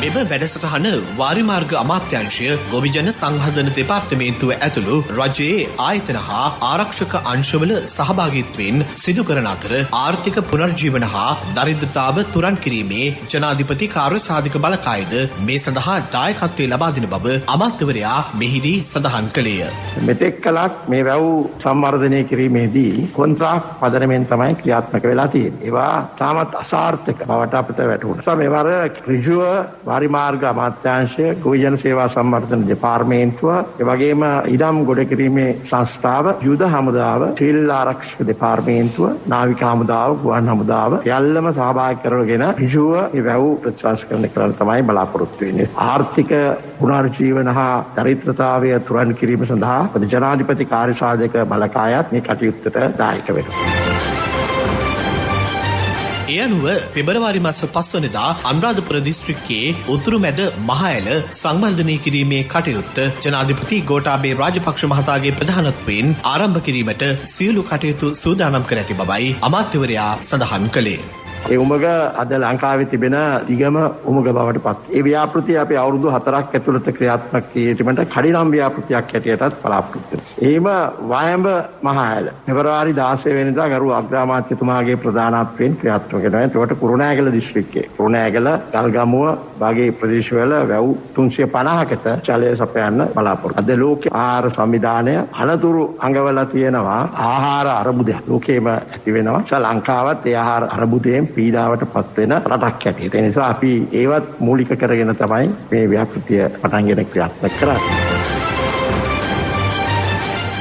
මෙම වැඩසටහන වාරි මාර්ග අමාත්‍යාංශය ගොවිජන සංවර්ධන දෙපාර්තමේන්තුව ඇතුළු රජයේ ආයතන හා ආරක්ෂක අංශවල සහභාගීත්වයෙන් සිදු කරන අතර ආර්ථික පුනර්ජීවන හා දරිද්‍රතාව තුරන් කිරීමේ ජනාධිපති කාර්ය සාධක බලකායද මේ සඳහා දායකත්වය ලබා දෙන බව අමාත්‍යවරයා මෙහිදී සඳහන් කළේය. මෙතෙක් කලක් මේ වැව් සංවර්ධනය කිරීමේදී කොන්ත්‍රාත් පදනමෙන් තමයි ක්‍රියාත්මක වෙලා තියෙන්නේ. ඒවා තාමත් අසාර්ථක බවට අපිට වැටහුණා. මෙවර ඍජුව වාරි මාර්ග අමාත්‍යාංශය, ගොවිජන සේවා සංවර්ධන දෙපාර්තමේන්තුව, ඒ වගේම ඉඩම් ගොඩ කිරීමේ සංස්ථාව, යුද හමුදාව, ශ්‍රී ආරක්ෂක දෙපාර්තමේන්තුව, නාවික හමුදාව, ගුවන් හමුදාව සියල්ලම සහභාගී කරගෙන ඍජුව මේ වැව් ප්‍රතිසංස්කරණය කරන්න තමයි බලාපොරොත්තු වෙන්නේ. ආර්ථික පුනර්ජීවන හා දරිද්‍රතාවය තුරන් කිරීම සඳහා ජනාධිපති කාර්ය සාධක බලකායත් මේ කටයුත්තට දායක වෙනවා. ඒ අනුව පෙබරවාරි මාස 5 වෙනිදා අනුරාධපුර දිස්ත්‍රික්කයේ උතුරු මැද මහ ඇල සංවර්ධනය කිරීමේ කටයුත්ත ජනාධිපති ගෝඨාභය රාජපක්ෂ මහතාගේ ප්‍රධානත්වයෙන් ආරම්භ කිරීමට සියලු කටයුතු සූදානම් කර ඇති බවයි අමාත්‍යවරයා සඳහන් කළේ. ඒ උමග අද ලංකාවේ තිබෙන දිගම උමග බවට පත්. ඒ ව්‍යාපෘතිය අපි අවුරුදු 4ක් ඇතුළත ක්‍රියාත්මක කිරීමට කඩිනම් ව්‍යාපෘතියක් හැටියටත් බලාපොරොත්තු වෙනවා. එහෙම වායඹ මහ ඇල පෙබරවාරි 16 වෙනිදා ගරු අග්‍රාමාත්‍යතුමාගේ ප්‍රධානත්වයෙන් ක්‍රියාත්මක වෙනවා. එතකොට කුරුණෑගල දිස්ත්‍රික්කයේ කුරුණෑගල, ගල්ගමුව වගේ ප්‍රදේශවල වැව් 350කට ජලය සපයන්න බලාපොරොත්තු. අද ලෝක ආහාර සංවිධානය අනතුරු අඟවලා තියෙනවා ආහාර අර්බුදයක්. ලෝකෙම ඇති වෙනවා. ලංකාවත් ඒ ආහාර අර්බුදයෙන් පීඩාවට පත් වෙන රටක් හැටියට. ඒ නිසා අපි ඒවත් මූලික කරගෙන තමයි මේ ව්‍යාපෘතිය පටන්ගෙන ක්‍රියාත්මක කරන්නේ.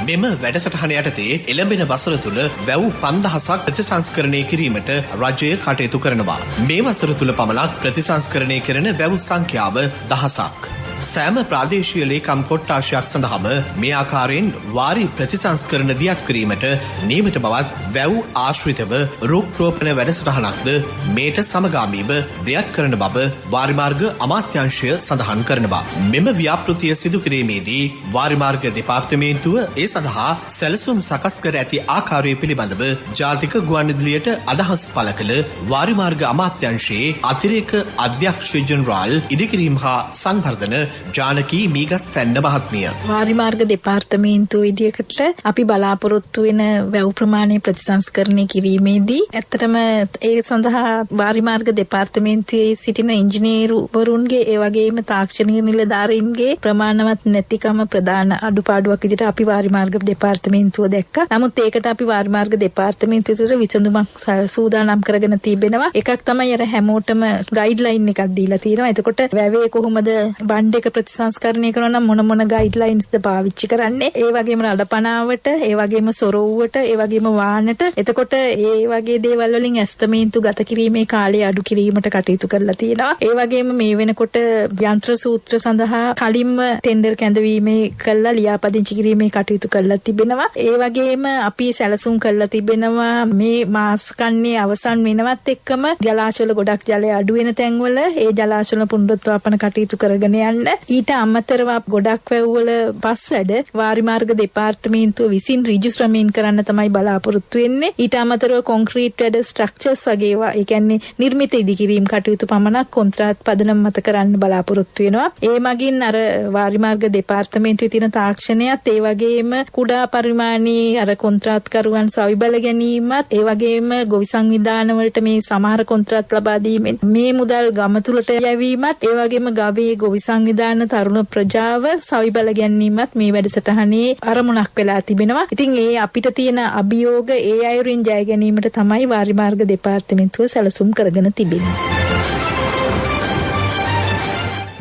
මෙම වැඩසටහන යටතේ එළඹෙන වසර තුළ වැව් 5000ක් ප්‍රතිසංස්කරණය කිරීමට රජය කටයුතු කරනවා. මේ වසර තුළ පමණක් ප්‍රතිසංස්කරණය කරන වැව් සංඛ්‍යාව 1000ක්. සෑම ප්‍රාදේශීය ලේකම් කොට්ටාශයක් සඳහාම මේ ආකාරයෙන් වාරි ප්‍රතිසංස්කරණ දියත් කිරීමට නියමිත බවත් වැව් ආශ්‍රිතව රුක් රෝපණ වැඩසටහනක්ද මේට සමගාමීව දියත් කරන බව වාරි මාර්ග අමාත්‍යාංශය සඳහන් කරනවා. මෙම ව්‍යාපෘතිය සිදු කිරීමේදී වාරි මාර්ග දෙපාර්තමේන්තුව ඒ සඳහා සැලසුම් සකස් කර ඇති ආකාරය පිළිබඳව ජාතික ගුවන්විදුලියට අදහස් පළ කළ වාරි මාර්ග අමාත්‍යාංශයේ අතිරේක අධ්‍යක්ෂ ජෙනරාල් ඉදිකිරීම හා සංවර්ධන ජානකී මීගස් තැන්න මහත්මිය. වාරිමාර්ග දෙපාර්තමේන්තුව විදියකට අපි බලාපොරොත්තු වෙන වැව් ප්‍රමාණය ප්‍රතිසංස්කරණය කිරීමේදී ඇත්තටම ඒ සඳහා වාරිමාර්ග දෙපාර්තමේන්තුවේ සිටින ඉංජිනේරුවරුන්ගේ ඒ වගේම තාක්ෂණික නිලධාරීන්ගේ ප්‍රමාණවත් නැතිකම ප්‍රධාන අඩුපාඩුවක් විදිහට අපි වාරිමාර්ග දෙපාර්තමේන්තුව දැක්කා. නමුත් ඒකට අපි වාරිමාර්ග දෙපාර්තමේන්තුව තුළ විසඳුමක් සූදානම් කරගෙන තිබෙනවා. එකක් තමයි අර හැමෝටම ගයිඩ්ලයින් එකක් දීලා තියෙනවා. එතකොට වැවේ කොහොමද බණ්ඩ එක ප්‍රතිසංස්කරණය කරනවා නම් මොන ගයිඩ්ලයින්ස්ද පාවිච්චි කරන්නේ? ඒ වගේම රඩපනාවට, ඒ වගේම සොරවුවට, ඒ වගේම වාහනට. එතකොට ඒ වගේ දේවල් වලින් ඇස්තමේන්තු ගත කිරීමේ කාලය අඩු කිරීමට කටයුතු කරලා තියෙනවා. ඒ වගේම මේ වෙනකොට යන්ත්‍ර සූත්‍ර සඳහා කලින්ම ටෙන්ඩර් කැඳවීමේ කළා ලියාපදිංචි කිරීමේ කටයුතු කරලා තිබෙනවා. ඒ වගේම අපි සැලසුම් කරලා තිබෙනවා මේ මාස කන්නේ අවසන් වෙනවත් එක්කම ජලාශවල ගොඩක් ජලය අඩු වෙන තැන්වල ඒ ජලාශවල පුනරුත්ථාපන කටයුතු කරගෙන යන්න. ඊට අමතරව ගොඩක් වැව්වල පස් වැඩ වාරිමාර්ග දෙපාර්තමේන්තුව විසින් ඍජු ශ්‍රමයෙන් කරන්න තමයි බලාපොරොත්තු වෙන්නේ. ඊට අමතරව කොන්ක්‍රීට් වැඩ ස්ට්‍රක්චර්ස් වගේ ඒවා, ඒ කියන්නේ නිර්මිත ඉදිකිරීම කටයුතු පමණක් කොන්ත්‍රාත් පදනම මත කරන්න බලාපොරොත්තු වෙනවා. ඒ මගින් අර වාරිමාර්ග දෙපාර්තමේන්තුවේ තියෙන තාක්ෂණයත් ඒ වගේම කුඩා පරිමාණයේ අර කොන්ත්‍රාත්කරුවන් සවිබල ගැනීමත් ඒ වගේම ගොවි සංවිධාන වලට මේ සමහර කොන්ත්‍රාත් ලබා දීමෙන් මේ මුදල් ගම තුලට යැවීමත් ඒ වගේම ගවයේ ගොවි සංවිධාන තරුණ ප්‍රජාව සවිබල ගැනීමත් මේ වැඩසටහනේ අරමුණක් වෙලා තිබෙනවා. ඉතින් ඒ අපිට තියෙන අභියෝග ඒ අයුරින් ජය ගැනීමට තමයි වාරිමාර්ග දෙපාර්තමේන්තුව සැලසුම් කරගෙන තිබෙන්නේ.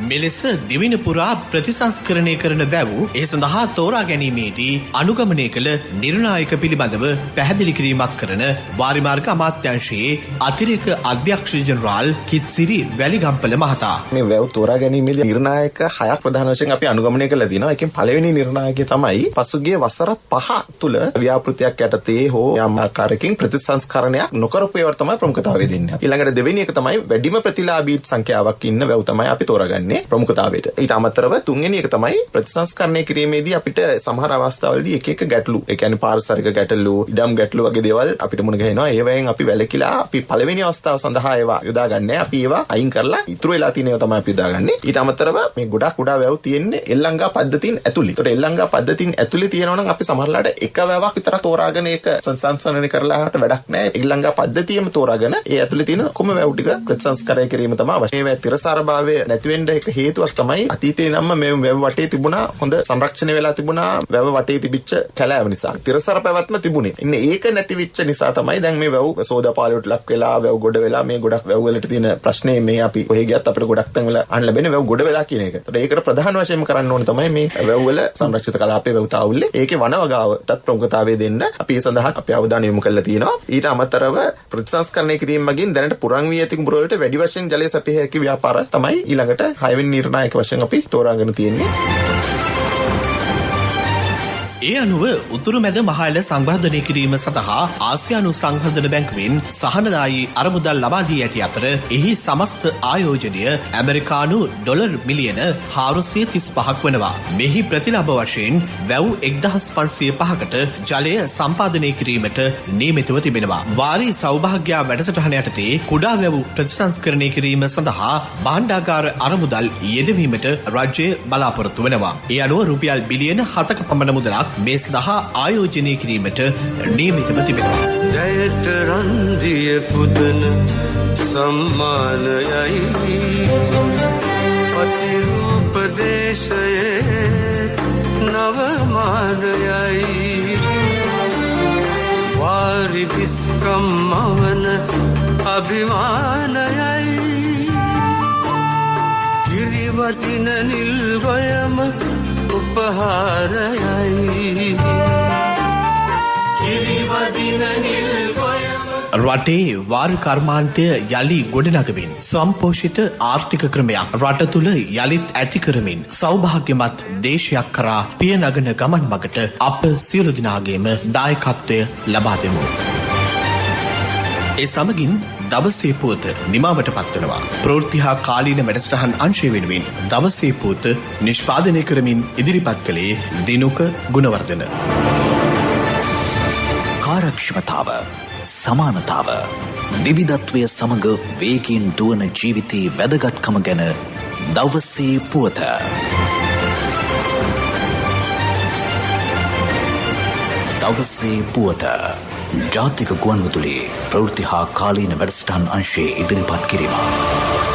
මෙලෙස දිවින පුරා ප්‍රතිසංස්කරණය කරන වැව් ඒ සඳහා තෝරා ගැනීමේදී අනුගමනය කළ නිර්ණායක පිළිබඳව පැහැදිලි කිරීමක් කරන වාරිමාර්ග අමාත්‍යාංශයේ අතිරේක අධ්‍යක්ෂ ජෙනරාල් කිත්සිරි වැලිගම්පල මහතා. මේ වැව් තෝරා ගැනීමේදී නිර්ණායක 6ක් ප්‍රධාන වශයෙන් අපි අනුගමනය කළා දිනවා. ඒකෙන් පළවෙනි නිර්ණායකය තමයි පසුගිය වසර 5 තුල ව්‍යාපෘතියක් යටතේ හෝ යම් ආකාරයකින් ප්‍රතිසංස්කරණයක් නොකරපු ඒවා තමයි ප්‍රමුඛතාවය දෙන්නේ. ඊළඟට දෙවෙනි එක තමයි වැඩිම ප්‍රතිලාභී සංඛ්‍යාවක් ඉන්න වැව් තමයි අපි තෝරාගන්නේ ප්‍රමුඛතාවයට. ඊට අමතරව තුන්වෙනි එක තමයි ප්‍රතිසංස්කරණය කිරීමේදී අපිට සමහර අවස්ථාවලදී එක ගැටලු, ඒ කියන්නේ පාරිසරික ගැටලු, ඉඩම් ගැටලු වගේ දේවල් අපිට මුණ ගැහෙනවා. ඒවෙන් අපි වැළකීලා අපි පළවෙනි අවස්ථාව සඳහා ඒවා යොදාගන්නේ. අපි ඒවා අයින් කරලා ඉතුරු වෙලා තියෙන ඒවා තමයි අපි යොදාගන්නේ. ඊට අමතරව මේ ගොඩක් කුඩා වැව් තියෙන්නේ එල්ලංගා පද්ධතියෙන් ඇතුළේ. ඒතකොට එල්ලංගා පද්ධතියෙන් ඇතුළේ තියෙනවා නම් අපි සමහරලාට එක වැවක් විතරක් තෝරාගෙන ඒක සංසංස්කරණය කරලාට වැඩක් නැහැ. එල්ලංගා පද්ධතියෙම තෝරාගෙන ඒ ඇතුළේ තියෙන කොම වැව් ටික ප්‍රතිසංස්කරණය කිරීම තමයි අවශ්‍ය. මේ තිරසාරභාවය නැති වෙන්න එක හේතුවක් තමයි අතීතේ නම් මේ වැව වටේ තිබුණා හොඳ සංරක්ෂණය වෙලා තිබුණා වැව වටේ තිබිච්ච කැලෑව නිසා. තිරසාර පැවැත්ම තිබුණේ. ඉන්නේ ඒක නැති වෙච්ච නිසා තමයි දැන් මේ වැව සෝදාපාලුවට ලක් වෙලා වැව ගොඩ වෙලා මේ ගොඩක් වැව වලට තියෙන ප්‍රශ්නේ මේ අපි කොහෙ ගියත් අපිට ගොඩක් තැන් වල අහන්න ලැබෙන වැව ගොඩ වෙලා කියන එක. ඒකට ප්‍රධාන වශයෙන්ම කරන්න ඕනේ තමයි මේ වැව වල සංරක්ෂිත කලාපයේ වැව තාවුල්ලේ ඒකේ වනවගාවටත් ප්‍රමුඛතාවය දෙන්න අපි ඒ සඳහා අපි අවධානය යොමු කරලා තියෙනවා. ඊට අමතරව ප්‍රතිසංස්කරණය කිරීම මගින් දැනට පුරන් වී ඇති කුඹුර වලට වැඩි වශයෙන් ජලය සැපිය හැකි ව්‍යාපාර තමයි ඊළඟට 6 වෙනි නිර්ණායක වශයෙන් අපි තෝරාගෙන තියෙන්නේ. ඒ අනුව උතුරු මැද මහල සංවර්ධනය කිරීම සඳහා ආසියානු සංවර්ධන බැංකුවෙන් සහනදායී අරමුදල් ලබා දී ඇති අතර එහි සමස්ත ආයෝජනය ඇමරිකානු ඩොලර් මිලියන 435ක් වනවා. මෙහි ප්‍රතිලාභ වශයෙන් වැව් 1505කට ජලය සම්පාදනය කිරීමට නියමිතව තිබෙනවා. වාරි සෞභාග්‍ය වැඩසටහන යටතේ කුඩා වැව් ප්‍රතිසංස්කරණය කිරීම සඳහා භාණ්ඩාගාර අරමුදල් යෙදවීමට රජය බලාපොරොත්තු වෙනවා. ඒ අනුව රුපියල් බිලියන 7ක පමණ මුදලක් මේ සඳහා ආයෝජනය කිරීමට නියමිතව තිබෙනවා. ජයට රන්දිය පුදන සම්මානයයි පතිරූපදේශයේ නවමානයයි වාරි පිස්කම්මවන අභිමානයයි කිරිවතින නිල්ගොයම උපහාරයයි කිරිවදින නිල්ගොයම. රටේ වාරි කර්මාන්තය යලි ගොඩනගමින් සම්පෝෂිත ආර්ථික ක්‍රමයක් රට තුළ යළිත් ඇති කරමින් සෞභාග්‍යමත් දේශයක් කරා පිය නගන ගමන් මගට අප සියලු දෙනාගේම දායකත්වය ලබා දෙමු. ඒ සමගින් දවසේ පුවත නිමාවට පත්වනවා. ප්‍රවෘත්ති හා කාලීන වැඩසටහන් අංශය වෙනුවෙන් දවසේ පුවත නිෂ්පාදනය කරමින් ඉදිරිපත් කළේ දිනුක ගුණවර්ධන. කාර්යක්ෂමතාව, සමානතාව, විවිධත්වය සමග වේගයෙන් දුවන ජීවිතයේ වැදගත්කම ගැන දවසේ පුවත. දවසේ පුවත ජාතික ගුවන්විදුලියේ ප්‍රවෘත්ති හා කාලීන වැඩසටහන් අංශයේ ඉදිරිපත් කිරීම.